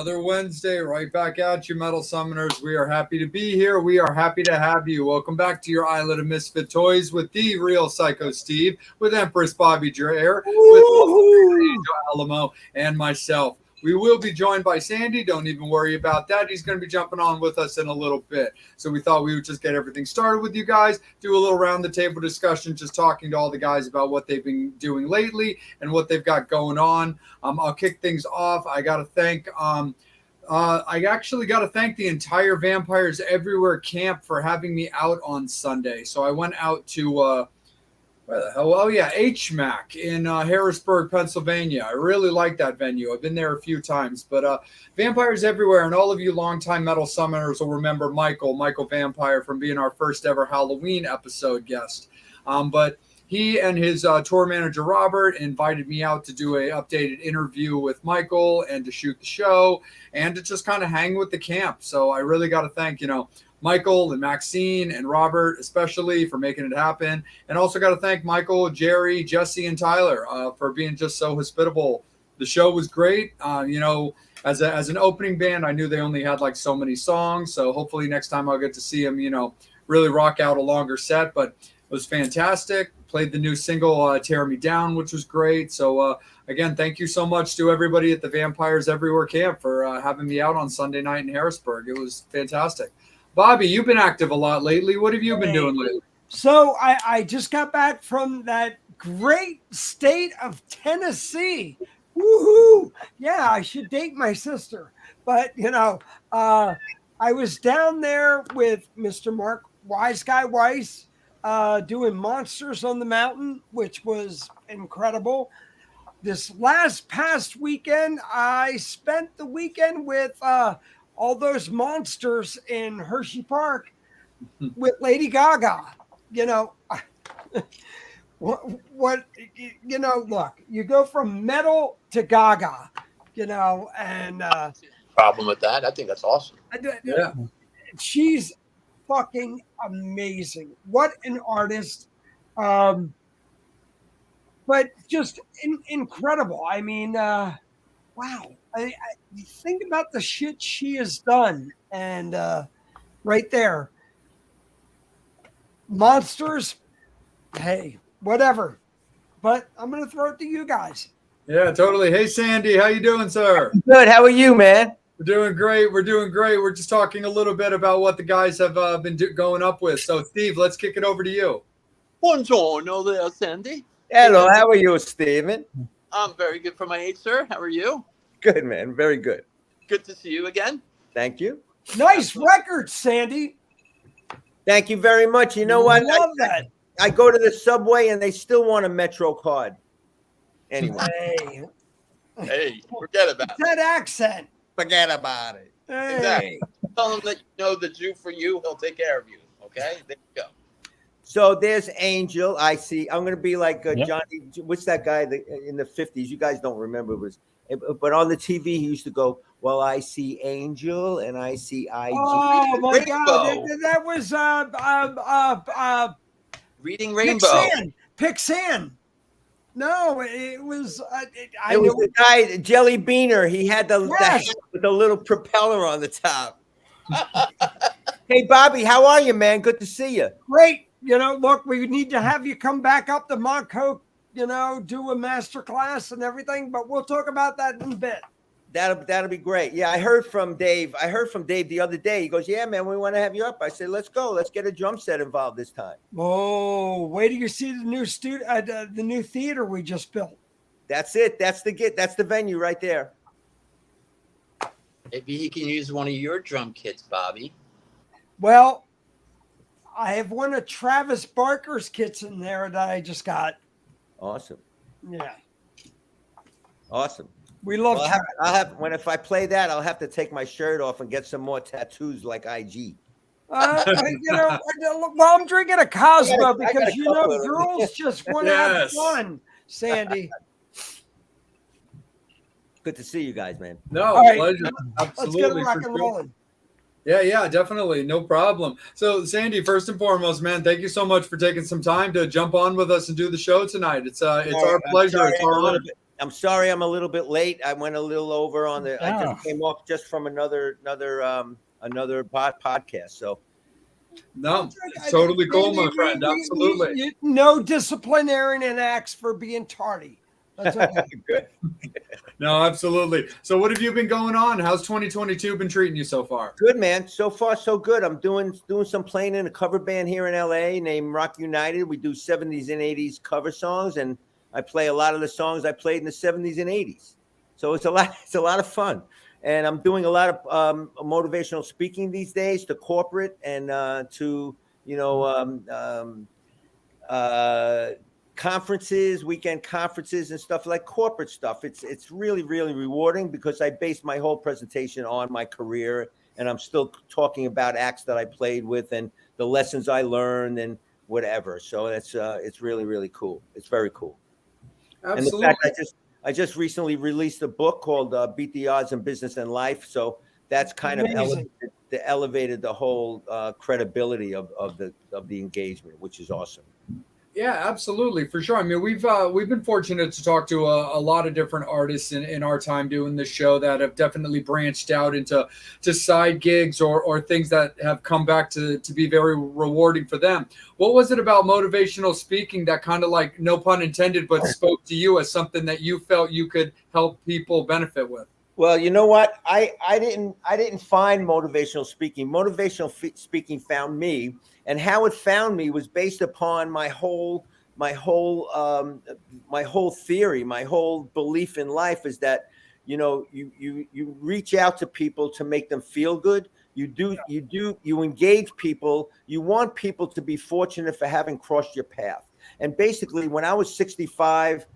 Another Wednesday, right back at you, Metal Summoners. We are happy to be here. We are happy to have you. Welcome back to your Island of Misfit Toys with the real Psycho Steve, with Empress Bobby Dreher, with Angel Alamo, and myself. We will be joined by Sandy. Don't even worry about that. He's going to be jumping on with us in a little bit. So we thought we would just get everything started with you guys, do a little round the table discussion, just talking to all the guys about what they've been doing lately and what they've got going on. I'll kick things off. I got to thank the entire Vampires Everywhere camp for having me out on Sunday. So I went out to where the hell? Oh, yeah, HMAC in Harrisburg, Pennsylvania. I really like that venue. I've been there a few times. But Vampires Everywhere, and all of you longtime Metal Summoners will remember Michael Vampire, from being our first ever Halloween episode guest. But he and his tour manager, Robert, invited me out to do an updated interview with Michael and to shoot the show and to just kind of hang with the camp. So I really got to thank, Michael and Maxine and Robert, especially, for making it happen. And also got to thank Michael, Jerry, Jesse, and Tyler for being just so hospitable. The show was great. As an opening band, I knew they only had like so many songs. So hopefully next time I'll get to see them, really rock out a longer set. But it was fantastic. Played the new single, Tear Me Down, which was great. So again, thank you so much to everybody at the Vampires Everywhere camp for having me out on Sunday night in Harrisburg. It was fantastic. Bobby, you've been active a lot lately. What have you been doing lately? So I just got back from that great state of Tennessee. Woohoo! Yeah, I should date my sister. But, I was down there with Mr. Mark Wise Guy Weiss doing Monsters on the Mountain, which was incredible. This past weekend, I spent the weekend with all those monsters in Hershey Park with Lady Gaga. Look, you go from metal to Gaga, and problem with that. I think that's awesome. Yeah. She's fucking amazing. What an artist. But just incredible. I mean, wow. I think about the shit she has done, and right there, Monsters. Hey, whatever. But I'm gonna throw it to you guys. Yeah, totally. Hey, Sandy, how you doing, sir? Good. How are you, man? We're doing great. We're just talking a little bit about what the guys have been going up with. So, Steve, let's kick it over to you. Buongiorno there, Cyndi. Hello. How are you, Steven? I'm very good for my age, sir. How are you? Good, man. Very good. Good to see you again. Thank you. Nice record, Sandy. Thank you very much. You know what? Love that. I go to the subway and they still want a Metro card. Anyway. Hey, forget about that accent. Forget about it. Hey. Exactly. Tell him that you know the Jew for you. He'll take care of you. Okay? There you go. So there's Angel. I see. I'm going to be like Johnny. What's that guy in the 50s? You guys don't remember. But on the TV, he used to go, well, I see Angel and I see IG. Oh, my Rainbow. God. That was Reading Rainbow. Pixan. No, it was. It was the guy, Jelly Beaner. He had the hat with the little propeller on the top. Hey, Bobby, how are you, man? Good to see you. Great. Look, we need to have you come back up to Moncoke, do a master class and everything, but we'll talk about that in a bit. That'll be great. Yeah, I heard from Dave the other day. He goes, yeah, man, we want to have you up. I said, let's go. Let's get a drum set involved this time. Oh, wait till you see the new the new theater we just built. That's it. That's the venue right there. Maybe he can use one of your drum kits, Bobby. Well, I have one of Travis Barker's kits in there that I just got. Awesome. Yeah. Awesome. We love. Well, if I play that, I'll have to take my shirt off and get some more tattoos like IG. Well, I'm drinking a Cosmo because girls just want to have fun. Sandy. Good to see you guys, man. No, right. pleasure. Absolutely. Let's get rock and rolling. Yeah, definitely. No problem. So, Sandy, first and foremost, man, thank you so much for taking some time to jump on with us and do the show tonight. It's our pleasure. It's our honor. I'm sorry I'm a little bit late. I went a little over on the. I just came off just from another podcast. So No, it's totally cool, my friend. Absolutely. No disciplinarian acts for being tardy. That's okay. Good. No, absolutely. So what have you been going on? How's 2022 been treating you so far? Good, man. So far, so good. I'm doing some playing in a cover band here in LA named Rock United. We do 70s and 80s cover songs, and I play a lot of the songs I played in the 70s and 80s. So it's a lot of fun. And I'm doing a lot of motivational speaking these days to corporate and to conferences, weekend conferences and stuff, like corporate stuff. It's really, really rewarding because I based my whole presentation on my career, and I'm still talking about acts that I played with and the lessons I learned and whatever. So it's really, really cool. It's very cool. Absolutely. And the fact I just recently released a book called Beat the Odds in Business and Life. So that's kind of elevated the whole credibility of the engagement, which is awesome. Yeah, absolutely, for sure. I mean, we've been fortunate to talk to a lot of different artists in our time doing this show that have definitely branched out into side gigs or things that have come back to be very rewarding for them. What was it about motivational speaking that kind of, like, no pun intended, but spoke to you as something that you felt you could help people benefit with? Well, you know what? I didn't find motivational speaking. Motivational speaking found me, and how it found me was based upon my whole theory, my whole belief in life is that, you reach out to people to make them feel good. You engage people. You want people to be fortunate for having crossed your path. And basically, when I was 65.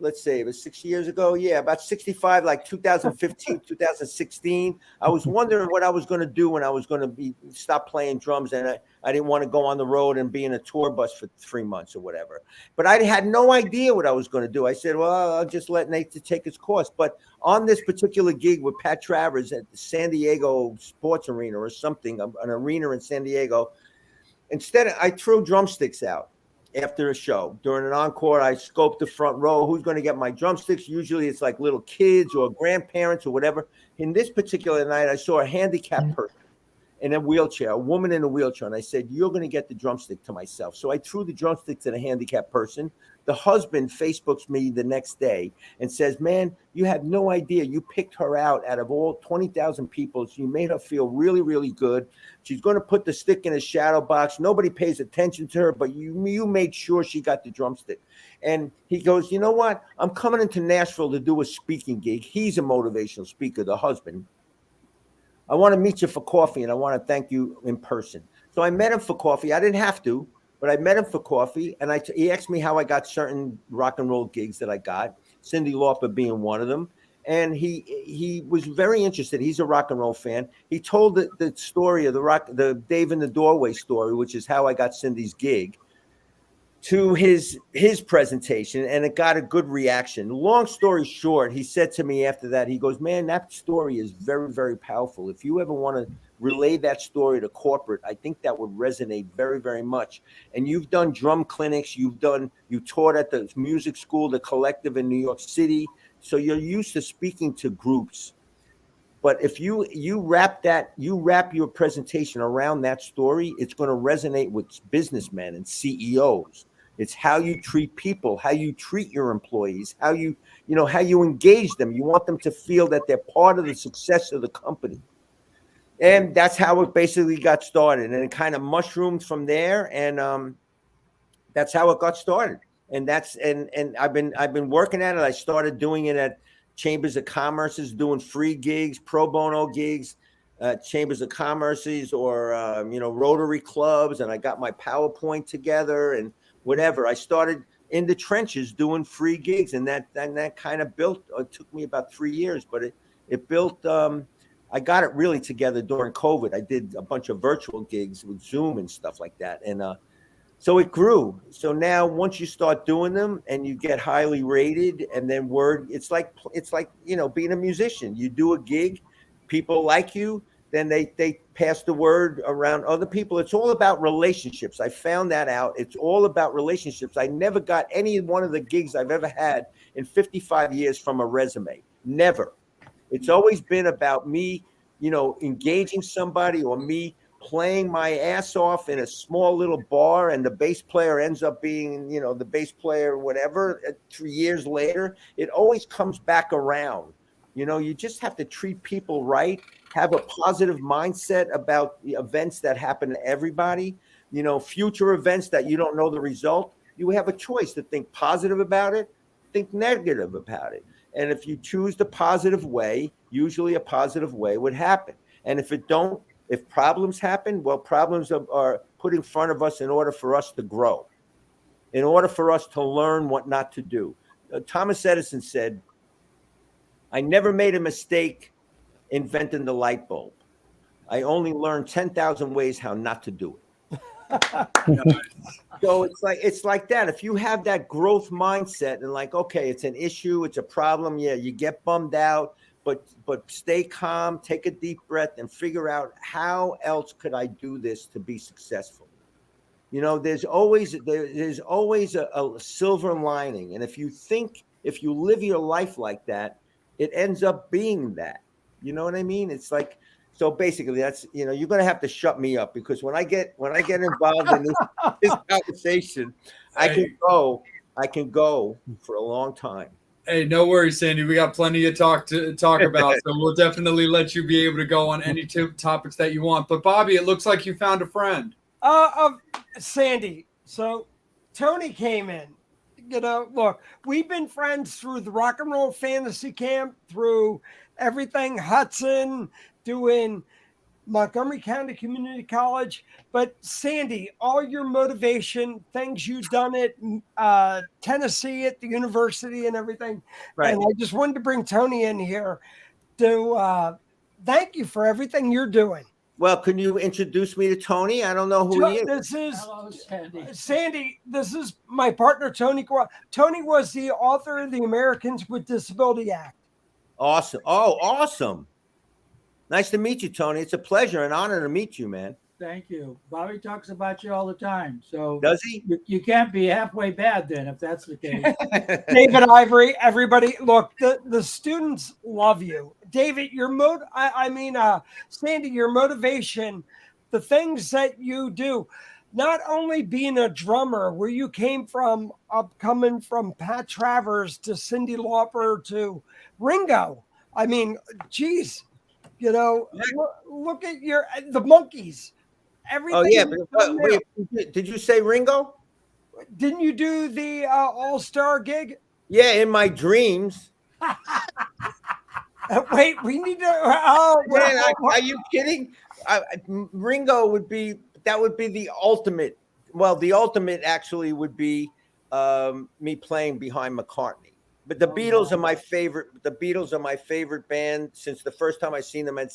Let's say it was 6 years ago. Yeah, about 65, like 2015, 2016. I was wondering what I was going to do when I was going to stop playing drums, and I didn't want to go on the road and be in a tour bus for 3 months or whatever. But I had no idea what I was going to do. I said, well, I'll just let Nate take his course. But on this particular gig with Pat Travers at the San Diego Sports Arena or something, an arena in San Diego, instead I threw drumsticks out. After a show, during an encore, I scoped the front row. Who's going to get my drumsticks? Usually it's like little kids or grandparents or whatever. In this particular night, I saw a handicapped person in a wheelchair, a woman in a wheelchair. And I said, you're going to get the drumstick to myself. So I threw the drumstick to the handicapped person. The husband Facebooks me the next day and says, man, you have no idea. You picked her out of all 20,000 people. So you made her feel really, really good. She's going to put the stick in a shadow box. Nobody pays attention to her, but you made sure she got the drumstick. And he goes, you know what? I'm coming into Nashville to do a speaking gig. He's a motivational speaker, the husband. I want to meet you for coffee, and I want to thank you in person. So I met him for coffee. I didn't have to, but I met him for coffee, and he asked me how I got certain rock and roll gigs that I got, Cyndi Lauper being one of them. And he was very interested. He's a rock and roll fan. He told the story of the Dave in the Doorway story, which is how I got Cyndi's gig, to his presentation, and it got a good reaction. Long story short, he said to me after that, he goes, man, that story is very, very powerful. If you ever want to relay that story to corporate, I think that would resonate very, very much. And you've done drum clinics, you taught at the music school, the Collective in New York City. So you're used to speaking to groups. But if you wrap your presentation around that story, it's going to resonate with businessmen and CEOs. It's how you treat people, how you treat your employees, how you engage them. You want them to feel that they're part of the success of the company. And that's how it basically got started. And it kind of mushroomed from there. And that's how it got started. And I've been working at it. I started doing it at Chambers of Commerce's, doing free gigs, pro bono gigs, Chambers of Commerce's or Rotary clubs, and I got my PowerPoint together and whatever. I started in the trenches doing free gigs, and that kind of built. It took me about 3 years, but it built. I got it really together during COVID. I did a bunch of virtual gigs with Zoom and stuff like that, and so it grew. So now once you start doing them and you get highly rated, and then it's like being a musician. You do a gig, people like you, then they pass the word around other people. It's all about relationships. I found that out. It's all about relationships. I never got any one of the gigs I've ever had in 55 years from a resume. Never. It's always been about me, engaging somebody, or me playing my ass off in a small little bar, and the bass player ends up being, the bass player, whatever, 3 years later. It always comes back around. You just have to treat people right, have a positive mindset about the events that happen to everybody, future events that you don't know the result. You have a choice to think positive about it, think negative about it. And if you choose the positive way, usually a positive way would happen. And if problems happen, well, problems are put in front of us in order for us to grow, in order for us to learn what not to do. Thomas Edison said, I never made a mistake inventing the light bulb. I only learned 10,000 ways how not to do it. So it's like that. If you have that growth mindset and like, okay, it's an issue, it's a problem. Yeah, you get bummed out, but stay calm, take a deep breath, and figure out how else could I do this to be successful. There's always a silver lining, and if you live your life like that, it ends up being that. You know what I mean? It's like, so basically that's, you're going to have to shut me up, because when I get involved in this conversation, I can go for a long time. Hey, no worries, Sandy. We got plenty of talk about, so we'll definitely let you be able to go on any topics that you want. But Bobby, it looks like you found a friend. Of Sandy. So Tony came in. Look, we've been friends through the Rock and Roll Fantasy Camp, through everything Hudson, doing Montgomery County Community College. But Sandy, all your motivation, things you've done at Tennessee, at the university and everything. Right. And I just wanted to bring Tony in here to thank you for everything you're doing. Well, can you introduce me to Tony? I don't know who he is. This is Hello, Sandy. Sandy, this is my partner, Tony. Tony was the author of the Americans with Disability Act. Awesome. Oh, awesome. Nice to meet you, Tony. It's a pleasure and honor to meet you, man. Thank you. Bobby talks about you all the time. So Does he? you can't be halfway bad then, if that's the case. David Ivory, everybody, look, the students love you. David, Sandy, your motivation, the things that you do, not only being a drummer, where you came from, coming from Pat Travers to Cyndi Lauper to Ringo. I mean, geez, look at the Monkees. Everything. Oh yeah, but wait, did you say Ringo? Didn't you do the All-Star gig? Yeah, in my dreams. Wait, we need to. Oh, Man, are you kidding? Ringo would be the ultimate. Well, the ultimate actually would be me playing behind McCartney. But the Beatles are my favorite. The Beatles are my favorite band since the first time I seen them on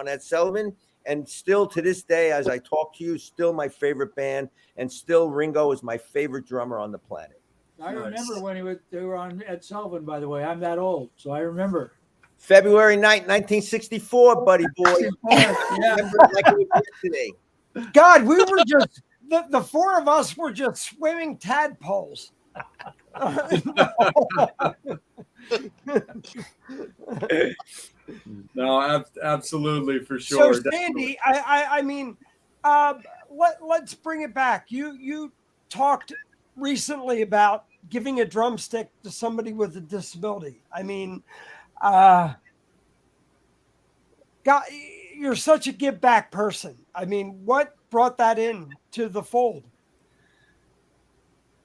Ed Sullivan. And still to this day, as I talk to you, still my favorite band, and still Ringo is my favorite drummer on the planet. I remember when they were on Ed Sullivan, by the way. I'm that old, so I remember. February 9th, 1964, buddy boy. Yeah. Like it was yesterday. God, we were just the four of us were just swimming tadpoles. No, absolutely, for sure. So, Sandy, let's bring it back. You talked recently about giving a drumstick to somebody with a disability. I mean, God, you're such a give back person. I mean, what brought that in to the fold?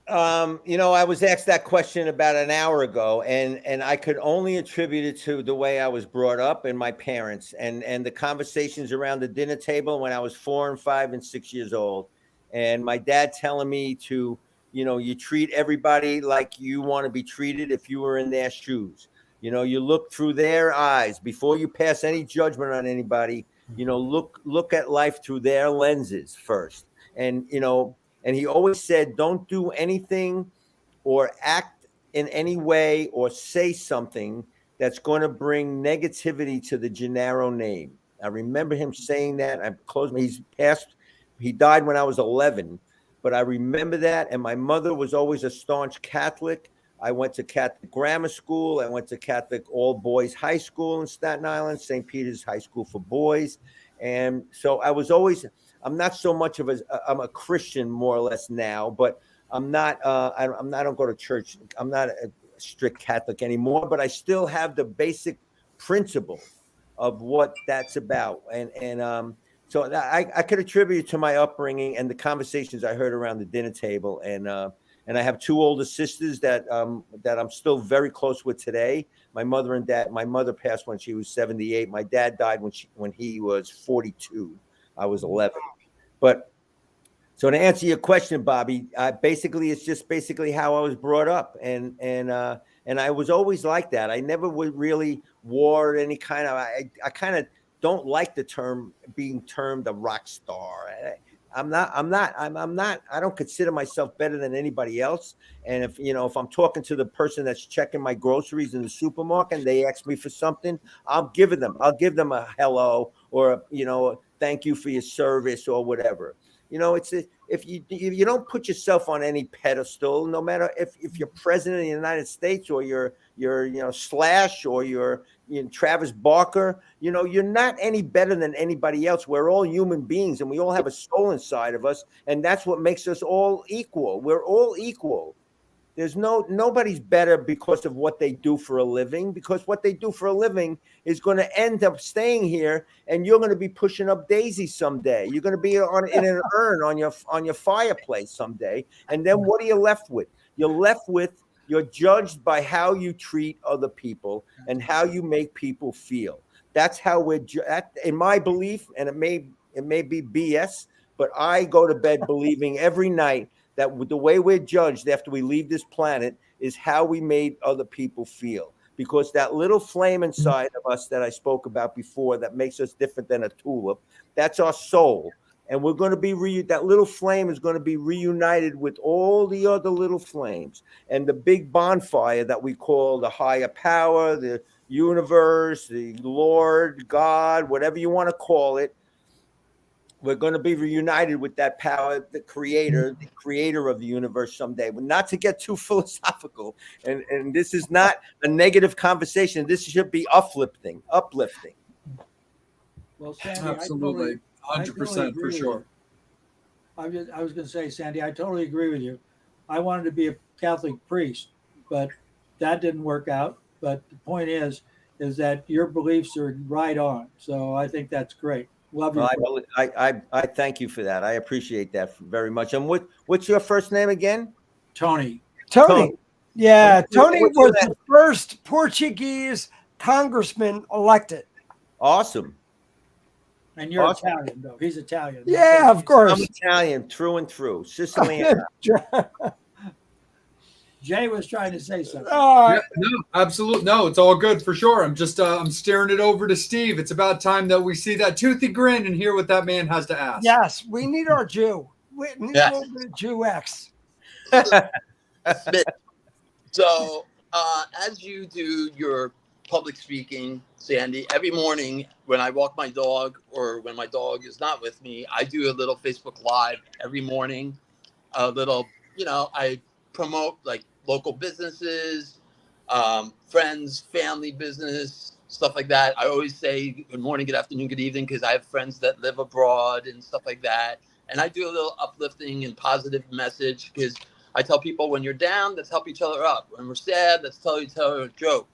I was asked that question about an hour ago, and I could only attribute it to the way I was brought up and my parents and the conversations around the dinner table when I was 4 and 5 and 6 years old. And my dad telling me to, you treat everybody like you want to be treated if you were in their shoes. You look through their eyes before you pass any judgment on anybody. Look at life through their lenses first. And he always said, don't do anything or act in any way or say something that's going to bring negativity to the Gennaro name. I remember him saying that. I closed my. He's passed. He died when I was 11, but I remember that. And my mother was always a staunch Catholic. I went to Catholic grammar school. I went to Catholic all boys high school in Staten Island, St. Peter's High School for boys. And so I was always, I'm not so much of I'm a Christian more or less now, but I'm not, I don't go to church. I'm not a strict Catholic anymore, but I still have the basic principle of what that's about. So I could attribute to my upbringing and the conversations I heard around the dinner table. And I have two older sisters that I'm still very close with today. My mother and dad. My mother passed when she was 78. My dad died when he was 42. I was 11. But so to answer your question, Bobby, basically it's just basically how I was brought up, and I was always like that. I never would really wore any kind of. I kind of don't like the term being termed a rock star. I don't consider myself better than anybody else. And if I'm talking to the person that's checking my groceries in the supermarket and they ask me for something, I'll give them a hello or, thank you for your service or whatever. If you don't put yourself on any pedestal, no matter if you're president of the United States or you're Slash or you're Travis Barker, you're not any better than anybody else. We're all human beings and we all have a soul inside of us. And that's what makes us all equal. We're all equal. There's nobody's better because of what they do for a living, because what they do for a living is going to end up staying here, and you're going to be pushing up daisies someday. You're going to be in an urn on your fireplace someday, and then what are you left with? You're judged by how you treat other people and how you make people feel. That's how in my belief, and it may be BS, but I go to bed believing every night that the way we're judged after we leave this planet is how we made other people feel. Because that little flame inside of us that I spoke about before that makes us different than a tulip, that's our soul. And we're going to be that little flame is going to be reunited with all the other little flames. And the big bonfire that we call the higher power, the universe, the Lord, God, whatever you want to call it, we're going to be reunited with that power, the creator of the universe someday. But not to get too philosophical. And this is not a negative conversation. This should be uplifting. Well, Sandy, Absolutely. 100% for sure. I was going to say, Sandy, I totally agree with you. I wanted to be a Catholic priest, but that didn't work out. But the point is that your beliefs are right on. So I think that's great. Love you. Well, I thank you for that. I appreciate that very much. And what's your first name again? Tony. Yeah, Tony was the first Portuguese congressman elected. Awesome. And you're Italian, though. He's Italian. Yeah, of course. I'm Italian, through and through. Sicilian. Jay was trying to say something. No, absolutely. No, it's all good for sure. I'm just I'm steering it over to Steve. It's about time that we see that toothy grin and hear what that man has to ask. Yes, we need our Jew. We need a little bit of Jew X. So, as you do your public speaking, Sandy, every morning when I walk my dog or when my dog is not with me, I do a little Facebook Live every morning. A little, I promote like local businesses, friends, family business, stuff like that. I always say good morning, good afternoon, good evening, because I have friends that live abroad and stuff like that. And I do a little uplifting and positive message because I tell people when you're down, let's help each other up. When we're sad, let's tell each other a joke.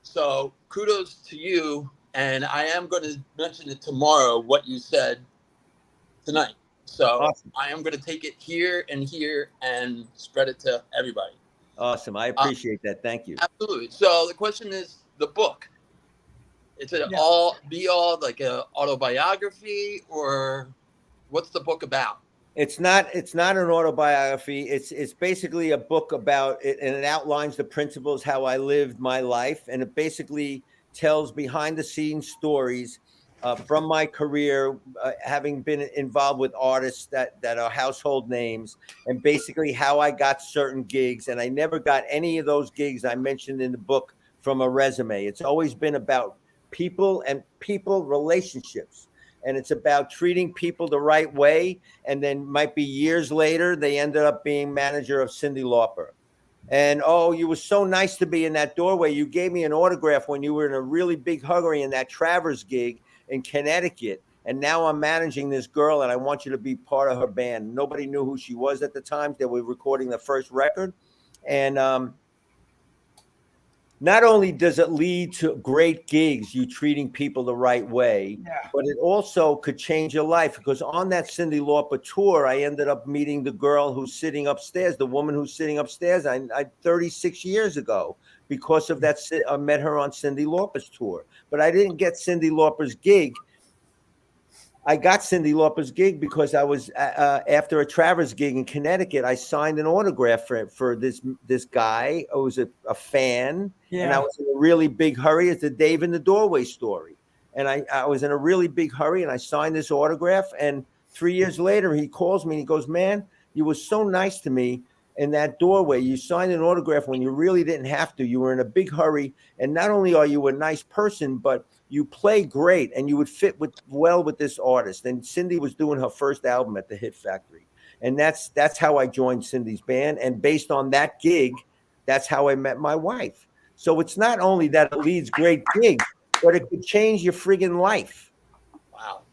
So kudos to you. And I am going to mention it tomorrow, what you said tonight. So awesome. I am going to take it here and spread it to everybody. Awesome. I appreciate that. Thank you. Absolutely. So the question is the book. Is it all like an autobiography, or what's the book about? It's not an autobiography. It's basically a book about it, and it outlines the principles, how I lived my life. And it basically tells behind the scenes stories from my career, having been involved with artists that are household names, and basically how I got certain gigs. And I never got any of those gigs I mentioned in the book from a resume. It's always been about people and people relationships. And it's about treating people the right way. And then might be years later, they ended up being manager of Cyndi Lauper. And oh, you were so nice to be in that doorway. You gave me an autograph when you were in a really big hurry in that Travers gig in Connecticut. And now I'm managing this girl, and I want you to be part of her band. Nobody knew who she was at the time. They were recording the first record. And not only does it lead to great gigs, you treating people the right way, but it also could change your life, because on that Cyndi Lauper tour, I ended up meeting the girl who's sitting upstairs, the woman who's sitting upstairs, I 36 years ago, because of that. I met her on Cyndi Lauper's tour, but I didn't get Cyndi Lauper's gig. I got Cyndi Lauper's gig because I was after a Travers gig in Connecticut. I signed an autograph for this guy who was a fan, and I was in a really big hurry. It's the Dave in the Doorway story, and I was in a really big hurry, and I signed this autograph. And 3 years later, he calls me and he goes, "Man, you were so nice to me in that doorway. You signed an autograph when you really didn't have to. You were in a big hurry, and not only are you a nice person, but you play great, and you would fit well with this artist." And Cyndi was doing her first album at the Hit Factory. And that's how I joined Cyndi's band. And based on that gig, that's how I met my wife. So it's not only that it leads great gigs, but it could change your friggin' life. Wow.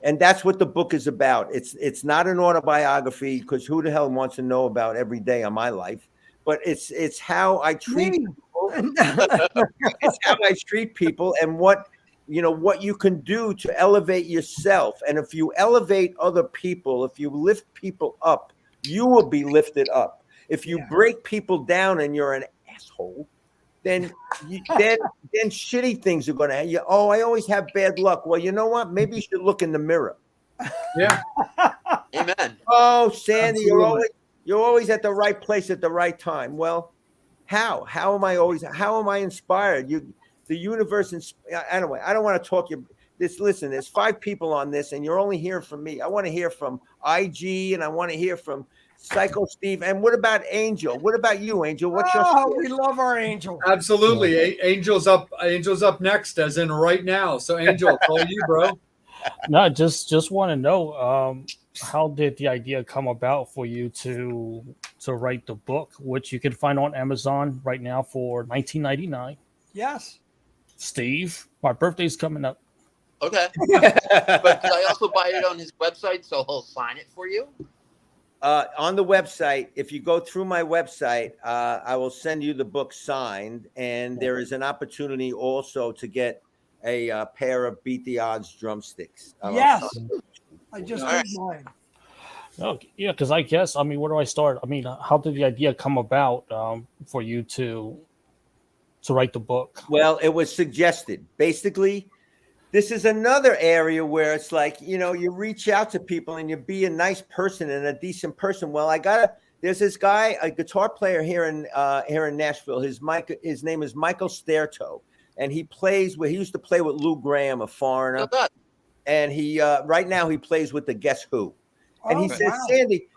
And that's what the book is about. It's not an autobiography, because who the hell wants to know about every day of my life? But it's how I treat people. It's how I treat people, and what you can do to elevate yourself. And if you elevate other people, if you lift people up, you will be lifted up. If you break people down and you're an asshole, then shitty things are going to happen. Oh, I always have bad luck. Well, you know what? Maybe you should look in the mirror. Yeah. Amen. Oh, Sandy, you're always at the right place at the right time. Well, how am I inspired? The universe. Anyway, I don't want to talk you this. Listen, there's 5 people on this, and you're only hearing from me. I want to hear from IG, and I want to hear from Psycho Steve. And what about Angel? What about you, Angel? What's your story? We love our Angel. Absolutely. Angel's up next, as in right now. So Angel, it's all you, bro. No, just want to know, how did the idea come about for you to write the book, which you can find on Amazon right now for $19.99. Yes. Steve, my birthday's coming up. Okay. But could I also buy it on his website so he'll sign it for you? On the website, if you go through my website, I will send you the book signed, and there is an opportunity also to get a pair of Beat the Odds drumsticks. Yes. I just did mine. Oh, yeah, because I guess, where do I start? How did the idea come about for you to write the book? Well, it was suggested. Basically, this is another area where it's like, you reach out to people and you be a nice person and a decent person. Well, there's this guy, a guitar player here in Nashville. His name is Michael Sterto, and he used to play with Lou Graham, a foreigner. And he right now he plays with the Guess Who. And he says,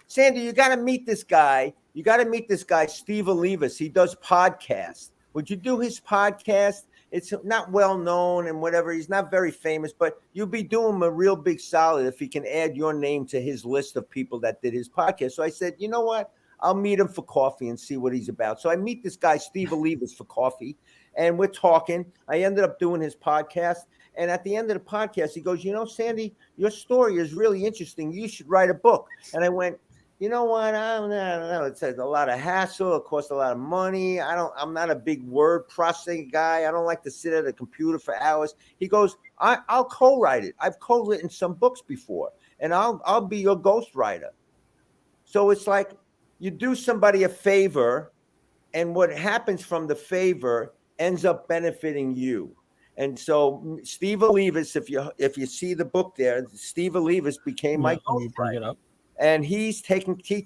Sandy, you got to meet this guy. You got to meet this guy, Steve Olivas. He does podcasts. Would you do his podcast? It's not well known and whatever. He's not very famous, but you'll be doing him a real big solid if he can add your name to his list of people that did his podcast. So I said, you know what? I'll meet him for coffee and see what he's about. So I meet this guy, Steve Olivas, for coffee, and we're talking. I ended up doing his podcast. And at the end of the podcast, he goes, Sandy, your story is really interesting. You should write a book. And I went, you know what? I don't know. It says a lot of hassle. It costs a lot of money. I'm not a big word processing guy. I don't like to sit at a computer for hours. He goes, I'll co-write it. I've co-written some books before, and I'll be your ghostwriter. So it's like you do somebody a favor, and what happens from the favor ends up benefiting you. And so Steve Olivas, if you see the book there, Steve Olivas became my ghostwriter. And he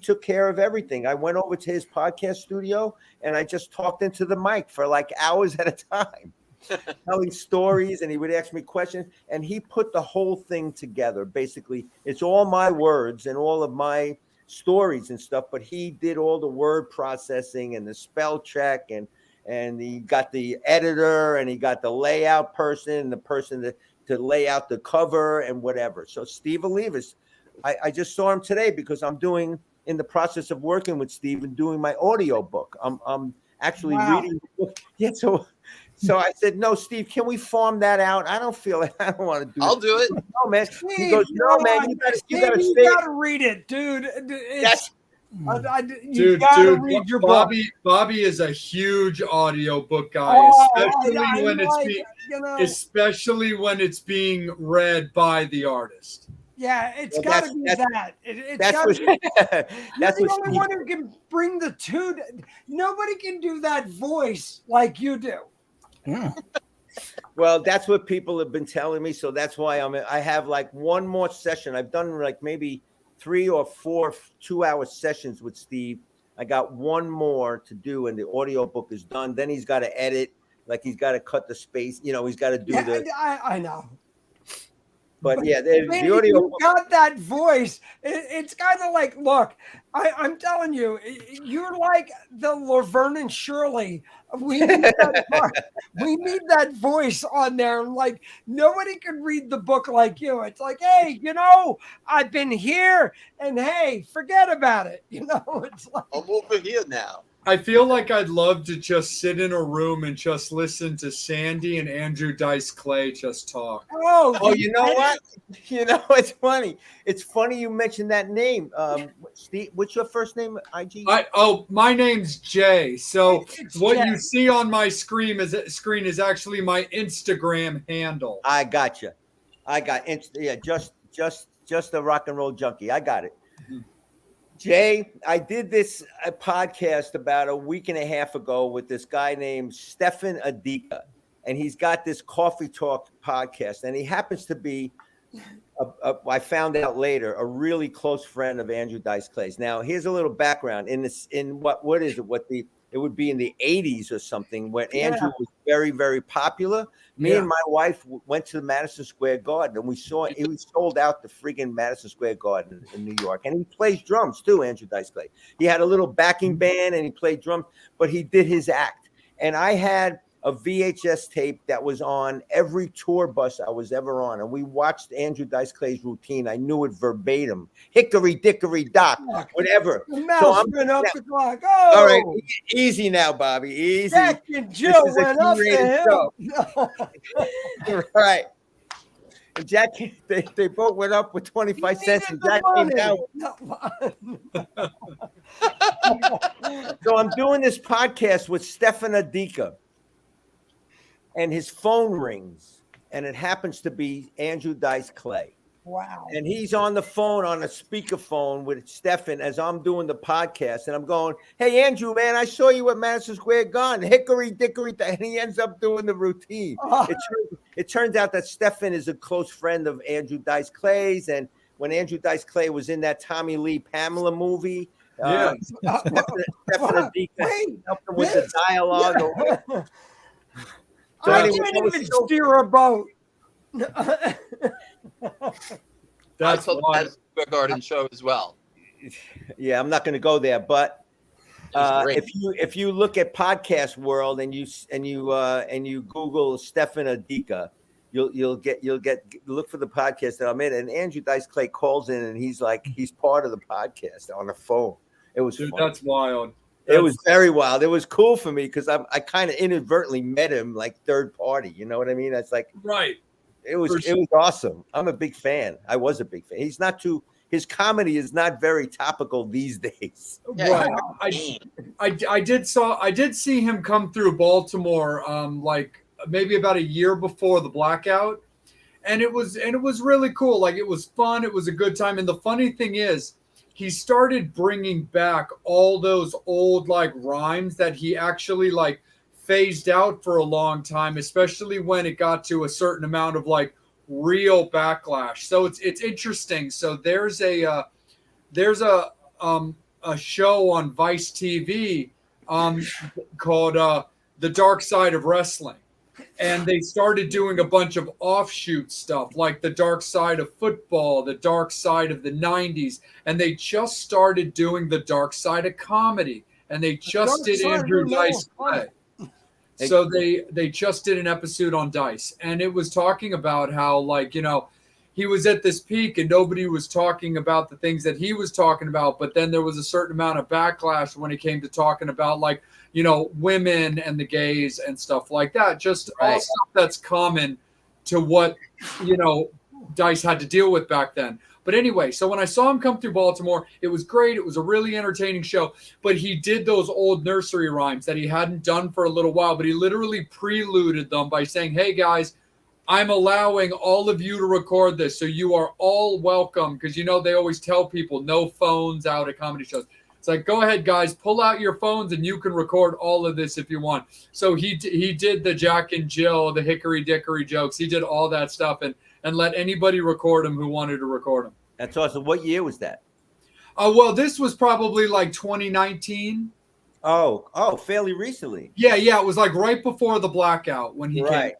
took care of everything. I went over to his podcast studio and I just talked into the mic for like hours at a time, telling stories, and he would ask me questions, and he put the whole thing together. Basically, it's all my words and all of my stories and stuff, but he did all the word processing and the spell check, and and he got the editor, and he got the layout person, the person to lay out the cover and whatever. So Steve Olivas, I just saw him today because I'm in the process of working with Steve and doing my audio book. I'm actually reading the book. Yeah, so I said, no, Steve, can we farm that out? I don't feel it. I don't want to do it. I'll do it. No, man. Steve, He goes, no, man, you gotta read it, dude. That's You gotta read your book. Bobby is a huge audio book guy, especially when it's being read by the artist. Yeah, it's got to be that. That's the only one who can bring the two. Nobody can do that voice like you do. Yeah. Well, that's what people have been telling me. So that's why I have like one more session. I've done like maybe 3 or 4 2-hour sessions with Steve. I got one more to do, and the audio book is done. Then he's got to edit, like he's got to cut the space. He's got to do I know. But yeah, the audio. You got that voice. It's kind of like, look, I'm telling you, you're like the Laverne and Shirley. We need that voice on there. Like nobody can read the book like you. It's like, hey, I've been here, and hey, forget about it. It's like I'm over here now. I feel like I'd love to just sit in a room and just listen to Sandy and Andrew Dice Clay just talk. Oh, you know what? It's funny. It's funny you mentioned that name. Steve, what's your first name, IG? My name's Jay. So what Jett. you see on my screen is actually my Instagram handle. I got you. Just a rock and roll junkie. I got it. Mm-hmm. Jay, I did this podcast about a week and a half ago with this guy named Stefan Adika, and he's got this Coffee Talk podcast, and he happens to be, I found out later, a really close friend of Andrew Dice Clay's. Now, here's a little background. It would be in the 80s or something when Andrew was very, very popular. Me and my wife went to the Madison Square Garden, and we saw he sold out the friggin' Madison Square Garden in New York. And he plays drums too, Andrew Dice Clay. He had a little backing band and he played drums, but he did his act. And I had a VHS tape that was on every tour bus I was ever on. And we watched Andrew Dice Clay's routine. I knew it verbatim. Hickory dickory dock, whatever. So I'm going up the clock. All right, easy now, Bobby. Easy. Jack and Jill went up the hill. Right. And Jack, they both went up with 25 cents, and Jack came down. So I'm doing this podcast with Stefan Adika. And his phone rings, and it happens to be Andrew Dice Clay. Wow. And he's on the phone on a speakerphone with Stefan as I'm doing the podcast. And I'm going, hey, Andrew, man, I saw you at Madison Square Garden. Hickory dickory. And he ends up doing the routine. It turns out that Stefan is a close friend of Andrew Dice Clay's. And when Andrew Dice Clay was in that Tommy Lee Pamela movie, Stefan Adika helped him with the dialogue. Yeah. So I can't even steer a boat. That's a Garden show as well. Yeah, I'm not going to go there, but if you look at podcast world and you Google Stefan Adika, you'll get look for the podcast that I'm in, and Andrew Dice Clay calls in and he's part of the podcast on the phone. It was fun. That's wild. It was very wild. It was cool for me because I kind of inadvertently met him like third party. You know what I mean? That's like right. It was awesome. I'm a big fan. I was a big fan. His comedy is not very topical these days. Right. I did see him come through Baltimore like maybe about a year before the blackout. And it was really cool. Like it was fun. It was a good time. And the funny thing is, he started bringing back all those old like rhymes that he actually like phased out for a long time, especially when it got to a certain amount of like real backlash. So it's interesting. So there's a show on Vice TV called The Dark Side of Wrestling. And they started doing a bunch of offshoot stuff like the dark side of football, the dark side of the 90s. And they just started doing the dark side of comedy. And they just did Andrew Dice Clay. So they just did an episode on Dice, and it was talking about how, like, he was at this peak and nobody was talking about the things that he was talking about, but then there was a certain amount of backlash when it came to talking about, like, women and the gays and stuff like that. Just all stuff that's common to what Dice had to deal with back then. But anyway, so when I saw him come through Baltimore, it was great. It was a really entertaining show. But he did those old nursery rhymes that he hadn't done for a little while, but he literally preluded them by saying, hey, guys, I'm allowing all of you to record this, so you are all welcome. Because, they always tell people no phones out at comedy shows. It's like, go ahead, guys, pull out your phones and you can record all of this if you want. So he did the Jack and Jill, the Hickory Dickory jokes. He did all that stuff and let anybody record him who wanted to record him. That's awesome. What year was that? Well, this was probably like 2019. Oh, fairly recently. Yeah, it was like right before the blackout when he came.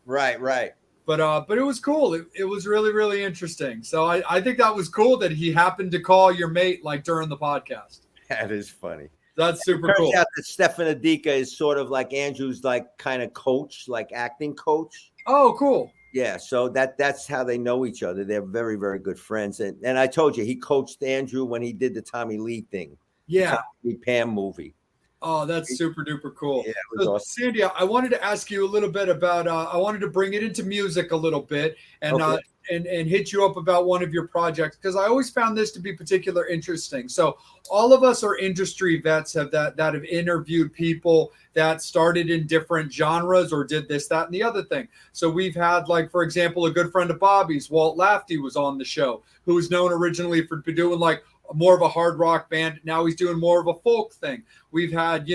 Right. But it was cool. It was really, really interesting. So I think that was cool that he happened to call your mate like during the podcast. That is funny. That's super cool. Turns out that Stefan Adika is sort of like Andrew's like kind of coach, like acting coach. Oh, cool. Yeah, so that's how they know each other. They're very, very good friends. And I told you, he coached Andrew when he did the Tommy Lee thing. Yeah. The Pam movie. Oh, that's super duper cool. Yeah, it was awesome. Sandy, I wanted to ask you a little bit about, I wanted to bring it into music a little bit and hit you up about one of your projects, because I always found this to be particularly interesting. So all of us are industry vets that have interviewed people that started in different genres or did this, that, and the other thing. So we've had, like, for example, a good friend of Bobby's, Walt Lafty, was on the show, who was known originally for doing like more of a hard rock band. Now he's doing more of a folk thing. We've had,